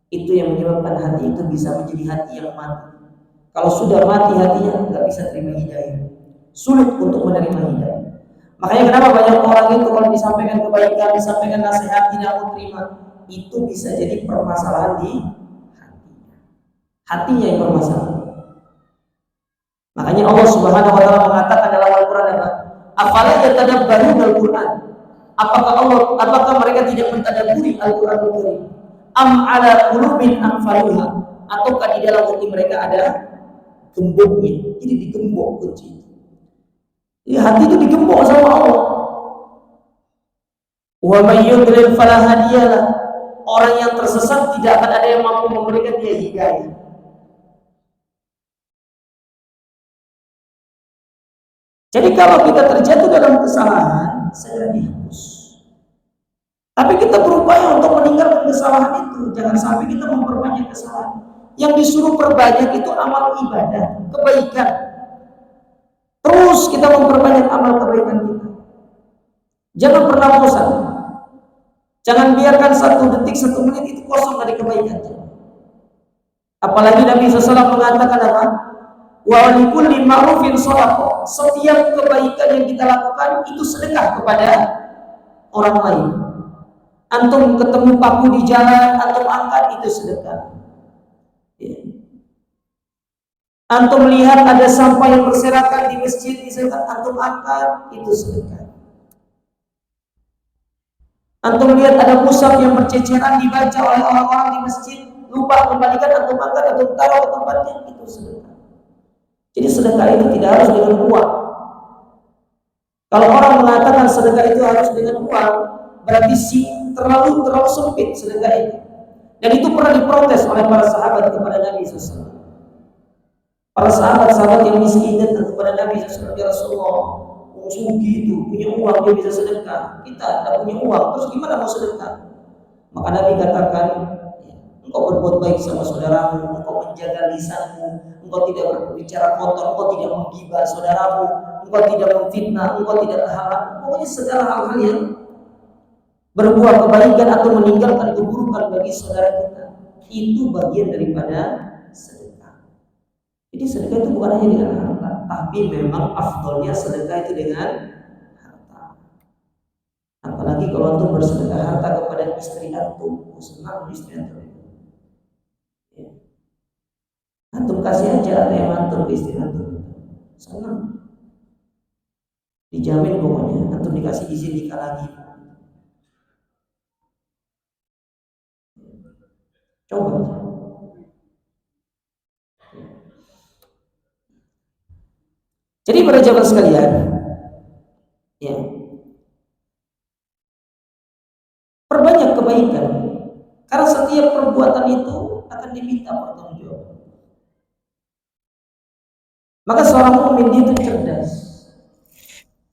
Itu yang menyebabkan hati itu bisa menjadi hati yang mati. Kalau sudah mati hatinya, nggak bisa terima hidayah, sulit untuk menerima hidayah. Makanya kenapa banyak orang itu kalau disampaikan kebaikan, disampaikan nasihat tidak mau terima, itu bisa jadi permasalahan di hatinya yang bermasalah. Makanya Allah Subhanahu wa taala mengatakan dalam Al-Qur'an apa? Afala yatadabbaruna Al-Qur'an? Apakah mereka tidak mentadabburi Al-Qur'anul Karim? Am ala qulubin aqfaluha? Ataukah di dalam hati mereka ada gemboknya? Jadi digembok kunci. Ya, hati itu digembok sama Allah. Wa may yudlil fala hadiyalah. Orang yang tersesat tidak akan ada yang mampu memberikan dia hidayah. Jadi kalau kita terjatuh dalam kesalahan, segera dihapus. Tapi kita berupaya untuk meninggalkan kesalahan itu. Jangan sampai kita memperbanyak kesalahan. Yang disuruh perbanyak itu amal ibadah, kebaikan. Terus kita memperbanyak amal kebaikan kita. Jangan pernah bosan. Jangan biarkan 1 detik, 1 menit itu kosong dari kebaikan. Apalagi Nabi SAW mengatakan apa? Wa likulli ma'rufin shadaqah. Setiap kebaikan yang kita lakukan itu sedekah kepada orang lain. Antum ketemu paku di jalan, antum angkat, itu sedekah. Ya. Antum lihat ada sampah yang berserakan di masjid, misalkan antum angkat, itu sedekah. Antum lihat ada mushaf yang berceceran dibaca oleh orang-orang di masjid, lupa kembalikan, antum angkat, antum taruh ke tempatnya, itu sedekah. Jadi sedekah itu tidak harus dengan uang. Kalau orang mengatakan sedekah itu harus dengan uang, berarti terlalu sempit sedekah itu. Dan itu pernah diprotes oleh para sahabat kepada Nabi SAW. Para sahabat-sahabat yang miskin datang kepada Nabi SAW, ya Rasulullah, sugi itu punya uang dia bisa sedekah, kita tidak punya uang, terus gimana mau sedekah? Maka Nabi katakan, engkau berbuat baik sama saudaramu, engkau menjaga lisanmu, engkau tidak berbicara kotor, engkau tidak menggibah saudaramu, engkau tidak memfitnah, engkau tidak terhalang, pokoknya segala hal-hal yang berbuat kebaikan atau meninggalkan keburukan bagi saudara kita, itu bagian daripada sedekah. Jadi sedekah itu bukan hanya dengan harta, tapi memang afdolnya sedekah itu dengan harta. Apalagi kalau antum bersedekah harta kepada istri antum, senang istri antum. Ya. Antum kasih aja apa yang antum ke istri antum, senang. Dijamin pokoknya antum dikasih izin nikah lagi. Coba. Jadi para jamaah sekalian, ya, perbanyak kebaikan, karena setiap perbuatan itu akan diminta pertanggungjawaban. Maka seorang mukmin dia itu cerdas,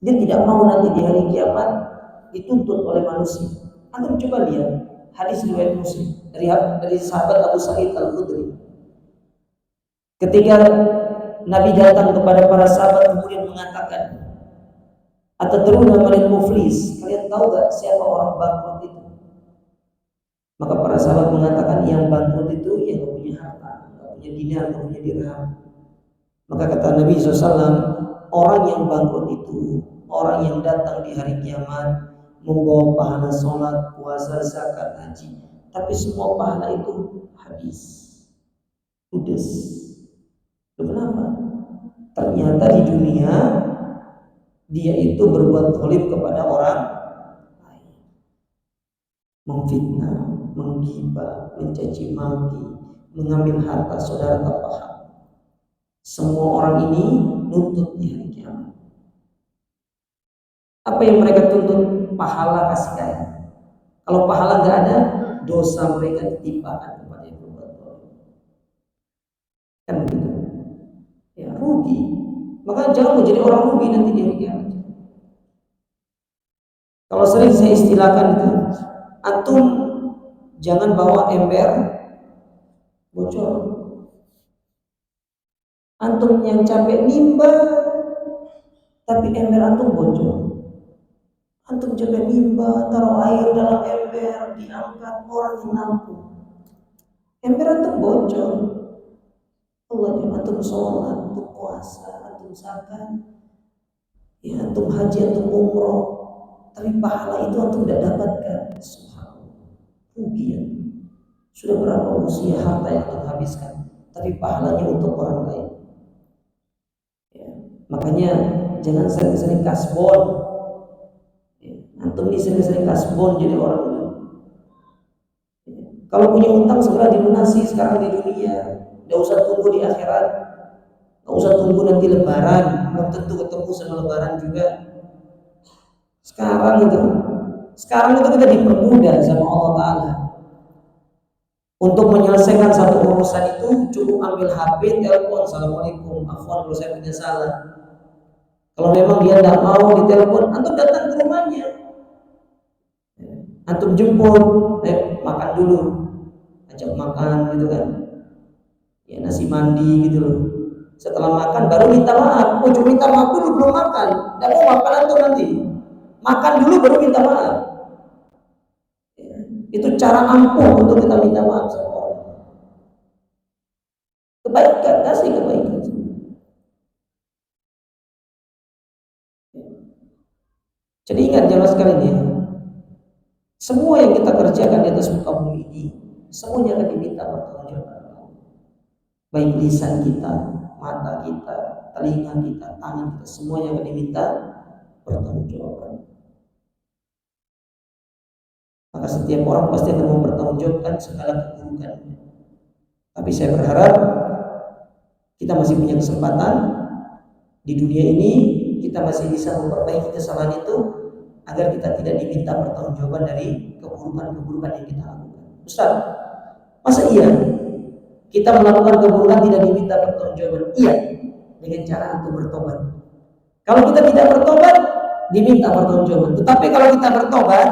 dia tidak mau nanti di hari kiamat dituntut oleh manusia. Antum coba lihat hadis riwayat Muslim dari sahabat Abu Sa'id Al-Khudri. Ketika Nabi datang kepada para sahabat kemudian mengatakan, "Atadruna manil muflis?" Kalian tahu gak siapa orang bangkrut itu? Maka para sahabat mengatakan, yang bangkrut itu yang gak punya harta, gak punya dinar, gak punya dirham. Maka kata Nabi SAW, orang yang bangkrut itu orang yang datang di hari kiamat membawa pahala sholat, puasa, zakat, haji, tapi semua pahala itu habis, ludes. Kenapa? Ternyata di dunia dia itu berbuat zalim kepada orang lain, memfitnah, menggibah, mencaci maki, mengambil harta saudara tanpa hak. Semua orang ini nuntut di hari kiamat. Apa yang mereka tuntut? Pahala kasih kaya. Kalau pahala nggak ada, dosa mereka ditimpakan kepada yang berbuat zalim. Kan begitu? Ya, rugi. Maka jangan menjadi orang rugi nanti di hari kiamat. Kalau sering saya istilahkan itu, antum jangan bawa ember bocor. Antum yang capek nimba, tapi ember antum bocor. Antum capek nimba, taruh air dalam ember, diangkat orang yang nampung, ember antum bocor. Allah, antum sholat, antum puasa, antum zakat, ya antum haji, antum umroh, tapi pahala itu antum tidak dapatkan. Subhanallah, rugi ya. Sudah berapa usia harta yang antum habiskan, tapi pahalanya untuk orang lain. Ya, makanya jangan sering-sering kasbon. Ya, antum ini sering-sering kasbon jadi orang lain. Ya, kalau punya utang segera dilunasi sekarang di dunia. Gak usah tunggu di akhirat, gak usah tunggu nanti lebaran, belum tentu ketemu sama lebaran juga. Sekarang itu kita dipermudah sama Allah Ta'ala. Untuk menyelesaikan satu urusan itu cukup ambil HP, telepon, "Assalamualaikum, afwan kalau saya punya salah." Kalau memang dia tidak mau ditelepon, antum datang ke rumahnya, antum jemput, makan dulu, ajak makan gitu kan. Ya, nasi mandi gitu loh. Setelah makan baru minta maaf. Oh, cuma minta maaf dulu, belum makan. Tidak mau makan atau nanti makan dulu baru minta maaf. Ya, itu cara ampuh untuk kita minta maaf sama orang. Kebaikan, kasih kebaikan. Jadi ingat jamaah sekalian ya, semua yang kita kerjakan di atas muka bumi ini, semuanya akan diminta pertanggungjawaban. Baik lisan kita, mata kita, telinga kita, tangan kita, semuanya akan diminta pertanggungjawaban. Maka setiap orang pasti akan mempertanggungjawabkan segala keburukannya. Tapi saya berharap kita masih punya kesempatan di dunia ini, kita masih bisa memperbaiki kesalahan itu agar kita tidak diminta pertanggungjawaban dari keburukan-keburukan yang kita lakukan. Ustaz, Masa iya kita melakukan keburukan tidak diminta pertanggungjawaban? Iya, dengan cara untuk bertobat. Kalau kita tidak bertobat, diminta pertanggungjawaban. Tetapi kalau kita bertobat,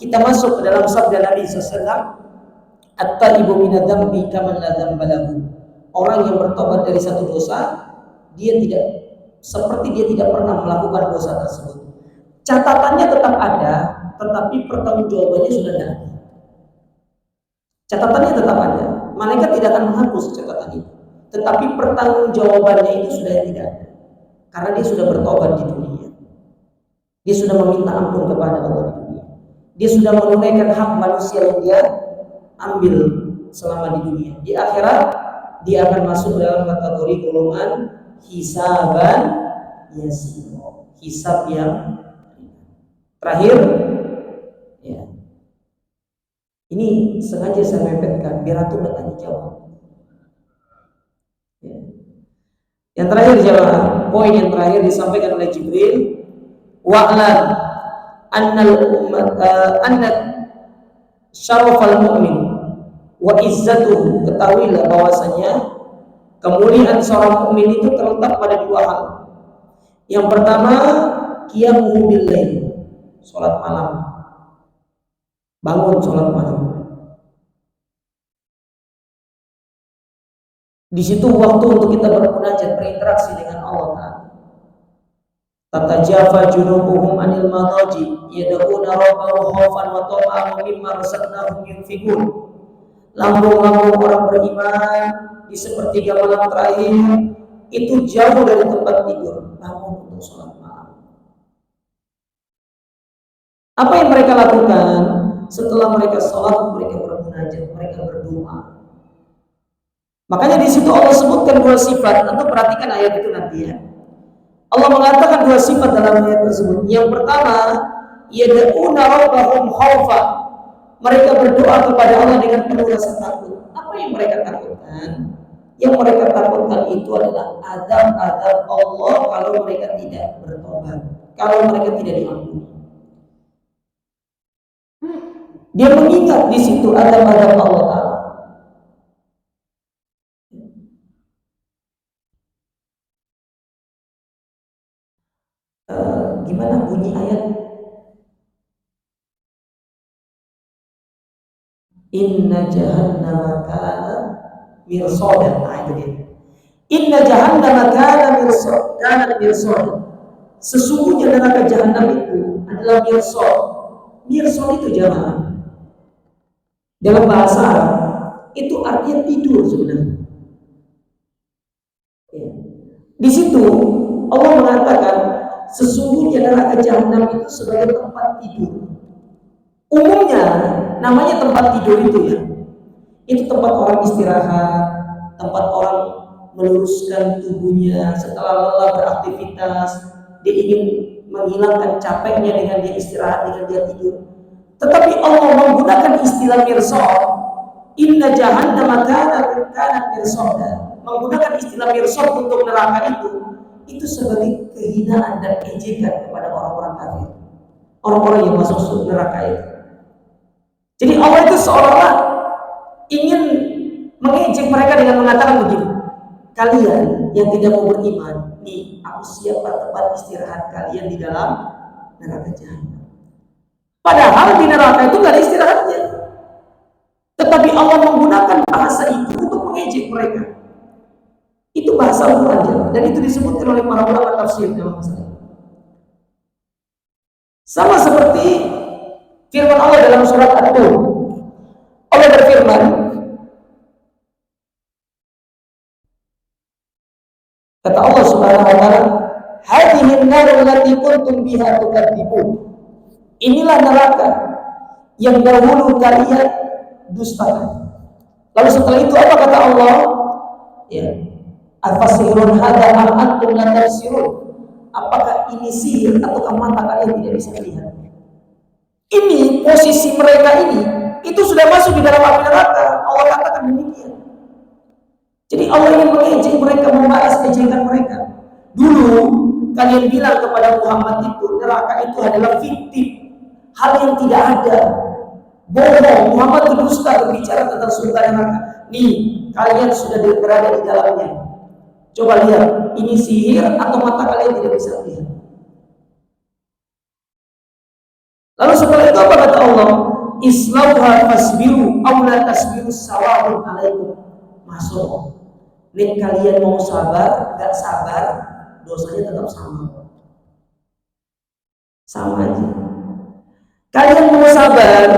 kita masuk ke dalam sabda Nabi SAW, at-taibu minadz-dzambi kaman la dzamba lahu. Orang yang bertobat dari satu dosa, dia tidak seperti dia tidak pernah melakukan dosa tersebut. Catatannya tetap ada, tetapi pertanggungjawabannya sudah tidak ada. Catatannya tetap ada. Malaikat tidak akan menghapus catatan itu. Tetapi pertanggungjawabannya itu sudah tidak ada. Karena dia sudah bertobat di dunia. Dia sudah meminta ampun kepada Allah di dunia. Dia sudah menunaikan hak manusia yang dia ambil selama di dunia. Di akhirat dia akan masuk dalam kategori golongan hisaban yasir. Hisab yang terakhir, ya. Ini sengaja saya mepetkan biar antum tanya jawab. Ya. Yang terakhir jemaah, poin yang terakhir disampaikan oleh Jibril, wa'lam anna syarafal mu'min wa izzatuhu, ketahuilah bahwasanya kemuliaan seorang mukmin itu terletak pada dua hal. Yang pertama, qiyamuhu bil lail, salat malam. Bangun salat malam. Di situ waktu untuk kita bermunajat, berinteraksi dengan Allah Ta'ala. Tatajafa junubuhum anil madaji yad'una rabbahum khaufan wa tama'an mimma razaqnahum yunfiqun. Lambung-lambung orang beriman di sepertiga malam terakhir itu jauh dari tempat tidur, bangun untuk sholat malam. Apa yang mereka lakukan setelah mereka sholat? Mereka bermunajat, mereka berdoa. Makanya di situ Allah sebutkan dua sifat. Anda perhatikan ayat itu nanti ya. Allah mengatakan dua sifat dalam ayat tersebut. Yang pertama, yad'una rabbahum khaufa. Mereka berdoa kepada Allah dengan penuh rasa takut. Apa yang mereka takutkan? Yang mereka takutkan itu adalah azab-azab Allah kalau mereka tidak bertobat, kalau mereka tidak diampuni. Dia mengingat di situ azab-azab Allah Ta'ala. Gimana bunyi ayat? Inna jahannama kana mirsadan. Nah itu dia. Inna jahannama kana mirsadan. Sesungguhnya neraka jahanam itu adalah mirsad. Mirsad itu jamaah dalam bahasa Arab itu artinya tidur sebenarnya. Ya. Di situ Allah mengatakan sesungguhnya neraka jahanam itu sebagai tempat tidur. Umumnya namanya tempat tidur itu ya, itu tempat orang istirahat, tempat orang meluruskan tubuhnya setelah lelah beraktivitas. Dia ingin menghilangkan capeknya dengan dia istirahat, dengan dia tidur. Tetapi Allah menggunakan istilah mirsad. Inna jahannama kanat mirsada. Menggunakan istilah mirsad untuk neraka itu sebagai kehinaan dan ejekan kepada orang-orang kafir, orang-orang yang masuk neraka itu. Jadi Allah itu seolah-olah ingin mengejek mereka dengan mengatakan begini, kalian yang tidak mau beriman, nih aku siapkan tempat istirahat kalian di dalam neraka jahanam. Padahal di neraka itu gak ada istirahatnya, tetapi Allah menggunakan bahasa itu untuk mengejek mereka. Itu bahasa Al-Quran dan itu disebutkan oleh para ulama tafsir dalam masalah ini. Sama seperti firman Allah dalam surat At-Tur. Allah berfirman, kata Allah Subhanahu wa taala, hadhihi an-nar allati kuntum biha tukadzibun. Inilah neraka yang dahulu kalian dustakan. Lalu setelah itu apa kata Allah? Ya, afasirun hadza am antum la tafsirun. Apakah ini sihir ataukah mata kalian tidak bisa melihat? Ini posisi mereka ini itu sudah masuk di dalam api neraka. Allah katakan demikian. Jadi Allah ingin mengejek mereka, membalas ejekan mereka. Dulu kalian bilang kepada Muhammad itu neraka itu adalah fiktif, hal yang tidak ada. bohong, Muhammad itu dusta berbicara tentang surga dan neraka. Nih, kalian sudah berada di dalamnya. Coba lihat, ini sihir atau mata kalian tidak bisa lihat? Lalu setelah itu apa kata Allah? Islauha fasbiru aw la tasbiru sawa'un alaikum. Masuk. Nih kalian mau sabar, enggak sabar, dosanya tetap sama. Sama aja. Kalian mau sabar,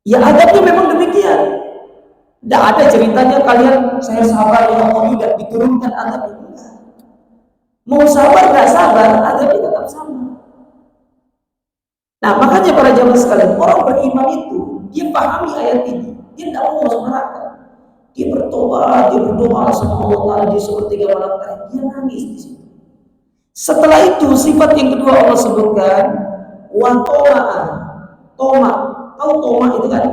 ya adabnya memang demikian. Tidak ada ceritanya kalian saya sabar ya Allah tidak diturunkan adab itu. Mau sabar nggak sabar, adabnya tetap sama. Nah makanya para jamaah sekalian, orang beriman itu dia pahami ayat ini, dia tidak mau masuk neraka. Dia bertobat, dia berdoa sama Allah Taala di sepertiga malam terakhir, dia nangis di situ. Setelah itu sifat yang kedua Allah sebutkan wa to'a'an. Toma, tahu toma itu kan?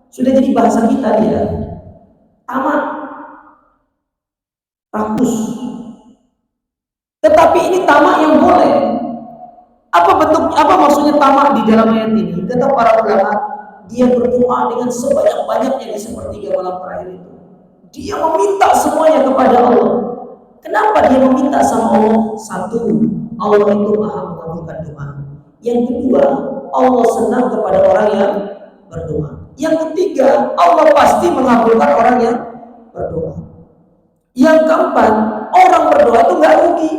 Sudah jadi bahasa kita dia. Tamak, rakus. Tetapi ini tamak yang boleh. Apa bentuknya? Apa maksudnya tamak di dalam ayat ini? Kata para ulama, dia berdoa dengan sebanyak-banyaknya di sepertiga malam terakhir itu. Dia meminta semuanya kepada Allah. Kenapa dia meminta sama Allah? Satu, Allah itu maha mengabulkan doa. Yang kedua, Allah senang kepada orang yang berdoa. Yang ketiga, Allah pasti mengabulkan orang yang berdoa. Yang keempat, orang berdoa itu nggak rugi.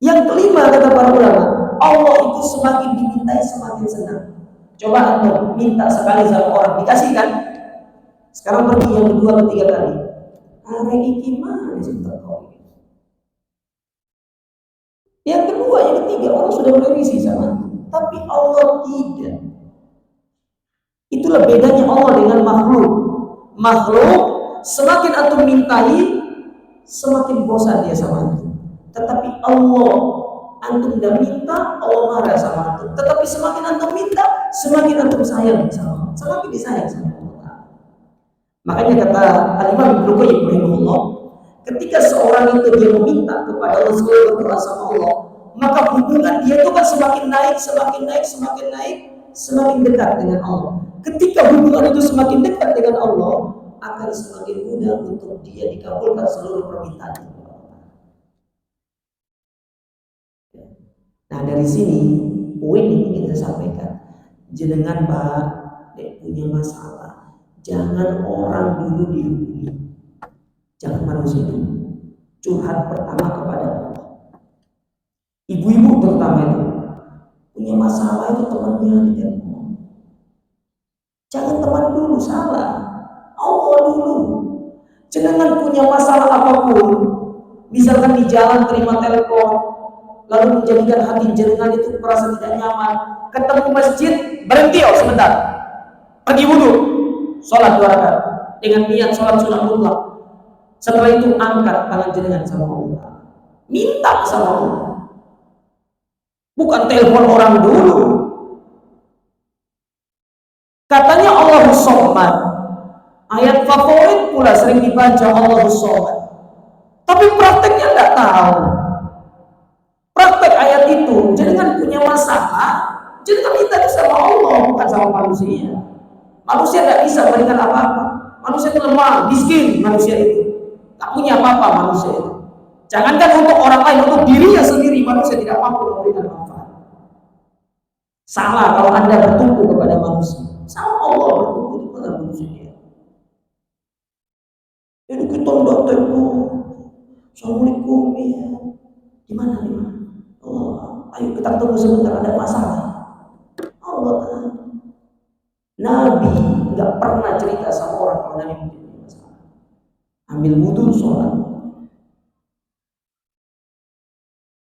Yang kelima kata para ulama, Allah itu semakin dimintai semakin senang. Coba anda minta sekali sama orang dikasih kan? Sekarang pergi yang kedua ketiga kali. Hari ini mana sih kau? Yang kedua, yang ketiga orang sudah mulai risih sama. Tapi Allah tidak. Itulah bedanya Allah dengan makhluk. Makhluk semakin antum mintai, semakin bosan dia sama antum. Tetapi Allah, antum tidak minta, Allah marah sama antum. Tetapi semakin antum minta, semakin antum sayang sama Allah. Semakin disayang sama Allah. Makanya kata Al-Imam Ibnu Qayyim rahimahullah, ketika seorang itu dia meminta kepada Allah sekali berdoa sama Allah, maka hubungan dia itu kan semakin naik, semakin naik, semakin naik, semakin dekat dengan Allah. Ketika hubungan itu semakin dekat dengan Allah, akan semakin mudah untuk dia dikabulkan seluruh permintaan. Nah dari sini poin yang ingin saya sampaikan, jenengan Pak punya masalah, jangan orang dulu dihubungi, jangan manusia dulu. Curhat pertama kepada Allah. Ibu-ibu terutama itu punya masalah itu temannya di telepon. Jangan teman dulu, salah. Allah dulu. Jenengan punya masalah apapun, misalkan di jalan terima telepon, lalu menjadikan hati jenengan itu merasa tidak nyaman, ketemu masjid, berhenti sebentar, pergi wudhu, sholat 2 rakaat dengan niat sholat sunat mutlak. Setelah itu angkat tangan jenengan sama Allah, minta sama Allah, bukan telepon orang dulu. Katanya Allahus Somad, ayat favorit pula sering dibaca Allahus Somad, tapi prakteknya tidak tahu. Praktek ayat itu, jenengan punya masalah, jenengan minta sama Allah, bukan sama manusia. Manusia tidak bisa memberikan apa-apa. Manusia itu lemah, miskin manusia itu, tak punya apa-apa manusia itu. Jangankan untuk orang lain, untuk dirinya sendiri manusia tidak mampu memberikan manfaat. Salah kalau Anda bertumpu kepada manusia. Sama Allah bertumpu kepada manusia. Jadi kita tidak telepon, Assalamualaikum ya, gimana? Allah, ayo kita ketemu sebentar, ada masalah. Allah tahu. Nabi nggak pernah cerita sama orang kalau Nabi punya masalah. Ambil wudhu, sholat.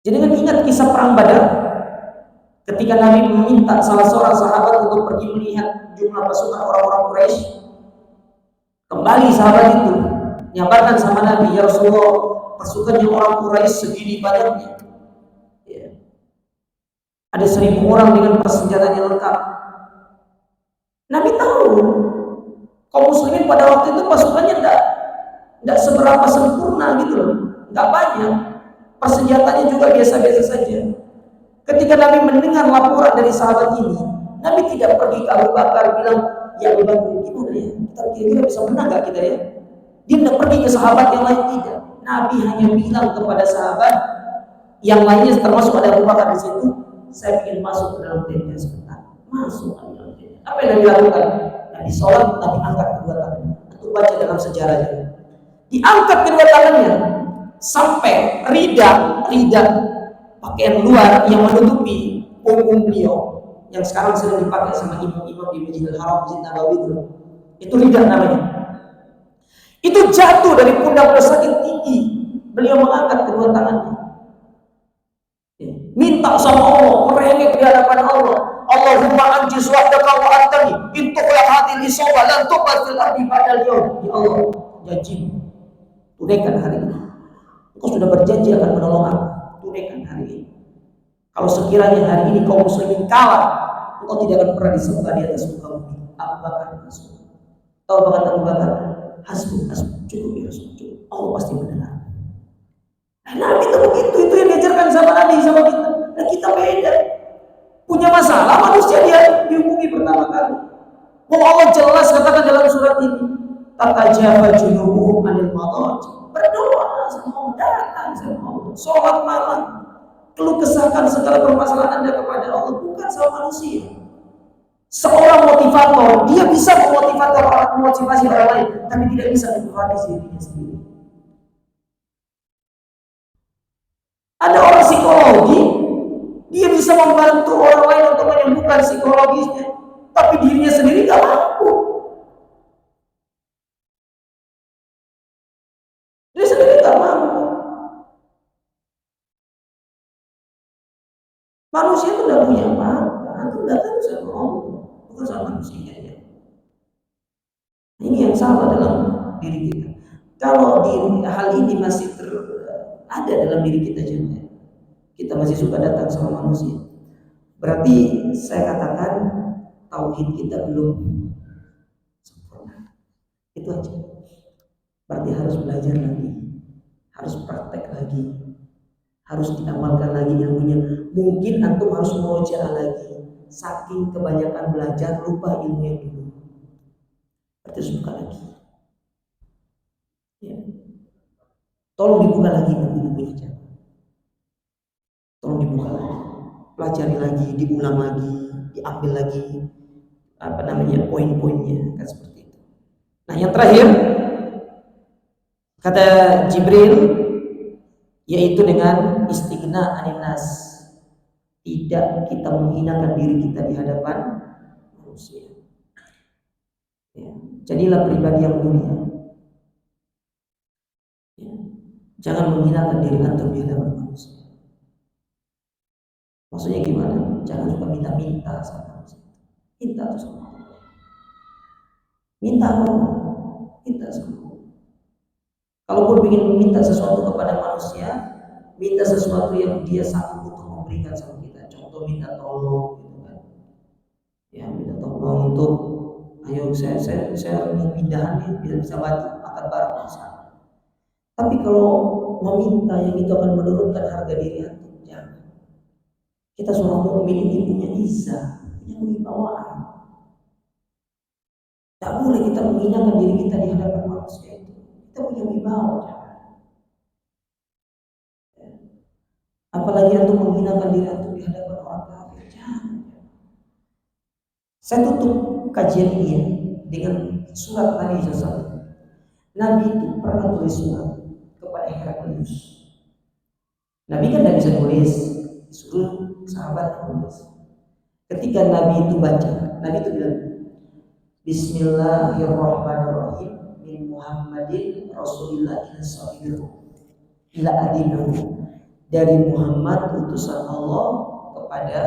Jadi kan ingat kisah perang Badar, ketika Nabi meminta salah seorang sahabat untuk pergi melihat jumlah pasukan orang-orang Quraisy. Kembali sahabat itu nyabarkan sama Nabi, ya Rasulullah, pasukannya orang Quraisy segini banyaknya. Ada 1000 orang dengan persenjataan yang lengkap. Nabi tahu kaum muslimin pada waktu itu pasukannya tidak seberapa sempurna gitu loh, nggak banyak, persenjataannya juga biasa-biasa saja. Ketika Nabi mendengar laporan dari sahabat ini, Nabi tidak pergi ke Abu Bakar bilang, ya Abu Bakar gimana ya? Kita kira-kira bisa menang gak kita ya? Dia tidak pergi ke sahabat yang lain, tidak. Nabi hanya bilang kepada sahabat yang lainnya, termasuk ada Abu Bakar di situ, saya ingin masuk ke dalam tenda sebentar. Masuk ke dalam tenda. Apa yang Nabi lakukan? Nabi sholat, Nabi angkat kedua tangannya. Untuk baca dalam sejarahnya, diangkat kedua tangannya sampai rida pakaian luar yang menutupi punggung beliau, yang sekarang sedang dipakai sama imam-imam di Masjidil Haram, Masjid Nabawi itu rida namanya. Itu jatuh dari pundak beliau sakit tinggi. Beliau mengangkat kedua tangannya, minta sama Allah, merengek di hadapan Allah. Allahumma anjiz wahdaka wa antani intuqlaq hadil isabah lan tuqbal fil ardi ba'dal yawm. Ya Allah, janji tunaikan hari ini. Engkau sudah berjanji akan menolong aku. Tunaikan hari ini. Kalau sekiranya hari ini kaum muslimin kalah, engkau tidak akan pernah disembah di atas muka bumi. Abu Bakar masuk. Tahu bahkan Abu Bakar, hasbun, cukup ya Rasul, cukup. Allah pasti mendengar. Nah, Nabi itu begitu, itu yang diajarkan sama Nabi sama kita. Nah, kita beda. Punya masalah manusia dia dihubungi pertama kali. Mau Allah jelas katakan dalam surat ini, tatajafa junubuhum anil madaji. Berdoa sama Allah, datang sama Allah, sholat malam, keluh kesahkan segala permasalahan Anda kepada Allah, bukan sama manusia. Seorang motivator, dia bisa memotivasi orang lain, tapi tidak bisa memotivasi dirinya sendiri. Ada orang psikologi, dia bisa membantu orang lain untuk menyembuhkan psikologisnya, tapi dirinya sendiri gak mampu. Dia sendiri gak mampu. Manusia itu gak punya apa-apa. Antum datang sama Allah, bukan sama manusia ya. Ini yang salah dalam diri kita. Kalau hal ini masih ada dalam diri kita juga, kita masih suka datang sama manusia, berarti saya katakan tauhid kita belum sempurna. Itu aja. Berarti harus belajar lagi, harus praktek lagi, harus diamalkan lagi ilmunya. Mungkin antum harus murojaah lagi, saking kebanyakan belajar lupa ilmu yang dulu. Berarti harus buka lagi ya. Tolong dibuka lagi buku-bukunya, tolong dibuka lagi, pelajari lagi, diulang lagi, diambil lagi poin-poinnya, kan seperti itu. Nah, yang terakhir kata Jibril, yaitu dengan istighna anin nas, tidak kita menghinakan diri kita di hadapan manusia ya. Jadilah pribadi yang mulia ya. Jangan menghinakan diri antum di hadapan manusia. Maksudnya gimana? Jangan suka minta-minta sama manusia. Minta tuh sama Allah. Minta apa? Minta sama Allah. Kalaupun ingin meminta sesuatu kepada manusia, minta sesuatu yang dia sanggup untuk memberikan sama kita. Contoh minta tolong, gitu kan? Ya, minta tolong untuk, ayo saya ingin pindahan nih, biar bisa bantu angkat barang besar. Tapi kalau meminta yang itu akan menurunkan harga diri antum, jangan. Kita seorang mukmin ini punya izzah, punya kewibawaan. Tak boleh kita menghinakan diri kita di hadapan manusia itu. Kita punya wibawa, jangan. Apalagi antum menghinakan diri antum di hadapan orang kafir, jangan. Saya tutup kajian ini dengan surat Nabi SAW. Nabi itu pernah tulis surat kepada Heraklius. Nabi kan tidak bisa nulis, disuruh sahabat nulis. Ketika Nabi itu baca, Nabi itu bilang, Bismillahirrahmanirrahim min Muhammadin Rasulillah ila adinahu, dari Muhammad utusan Allah kepada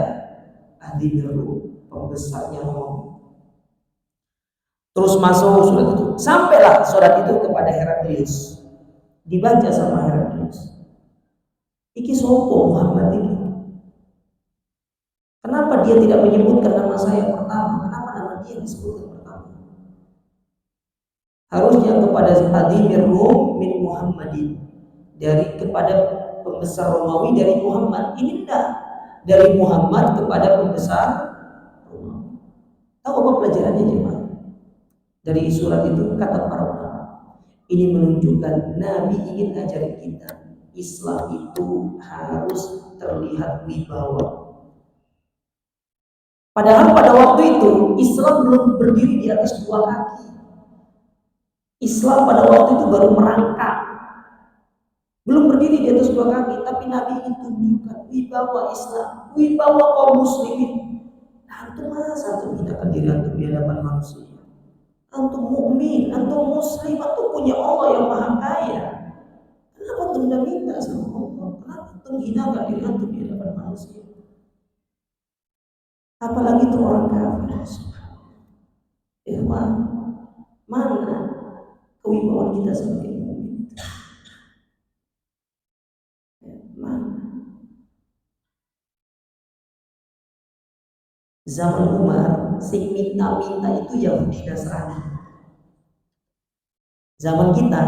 adinahu, pembesarnya Allah. Terus masuk surat itu, sampailah surat itu kepada Heraklius, dibaca sama Heraklius. Iki sopo Muhammad ini? Kenapa dia tidak menyebutkan nama saya pertama? Kenapa nama dia disebutkan pertama? Harusnya kepada Adimir Rum min Muhammadin, dari kepada pembesar Romawi dari Muhammad. Ini enggak, dari Muhammad kepada pembesar Romawi. Tahu apa pelajarannya jemaah? Dari surat itu kata para ulama, ini menunjukkan Nabi ingin ajarin kita Islam itu harus terlihat wibawa. Padahal pada waktu itu Islam belum berdiri di atas dua kaki. Islam pada waktu itu baru merangkak, belum berdiri di atas dua kaki. Tapi Nabi ingin tunjukkan wibawa Islam, wibawa kaum muslimin. Antum masa antum hinakan diri antum di hadapan manusia? Antum mukmin, antum muslim, antum punya Allah yang maha kaya. Kenapa antum tidak minta sama Allah? Kenapa antum hinakan diri antum di hadapan manusia? Apalagi itu orang kafir. Mana kewibawaan kita sebagai mukmin? Mana? Zaman Umar, sing minta-minta itu Yahudi Nasrani. Zaman kita,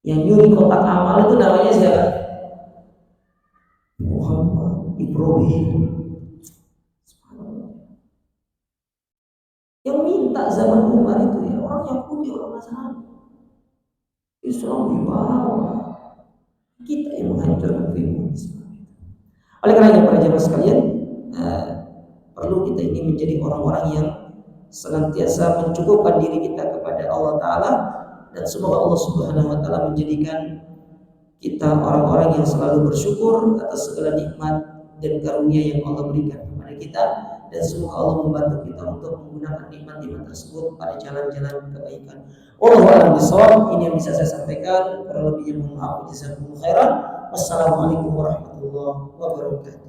yang nyuri kotak amal itu namanya siapa? Muhammad, Ibrahim. Yang minta zaman Umar itu ya orang Yahudi, orang Nasrani. Islam wibawa. Kita yang menghancurkan keimanan Islam. Oleh karena para jemaah sekalian, perlu kita ini menjadi orang-orang yang senantiasa mencukupkan diri kita kepada Allah Ta'ala, dan semoga Allah Subhanahu Wa Ta'ala menjadikan kita orang-orang yang selalu bersyukur atas segala nikmat dan karunia yang Allah berikan kepada kita, dan semoga Allah membantu kita untuk menggunakan nikmat-nikmat tersebut pada jalan-jalan kebaikan. Wallahu a'lam bishawab. Ini yang bisa saya sampaikan. Kurang lebihnya mohon maaf. Jazakumullah khairan. Wassalamualaikum warahmatullahi wabarakatuh.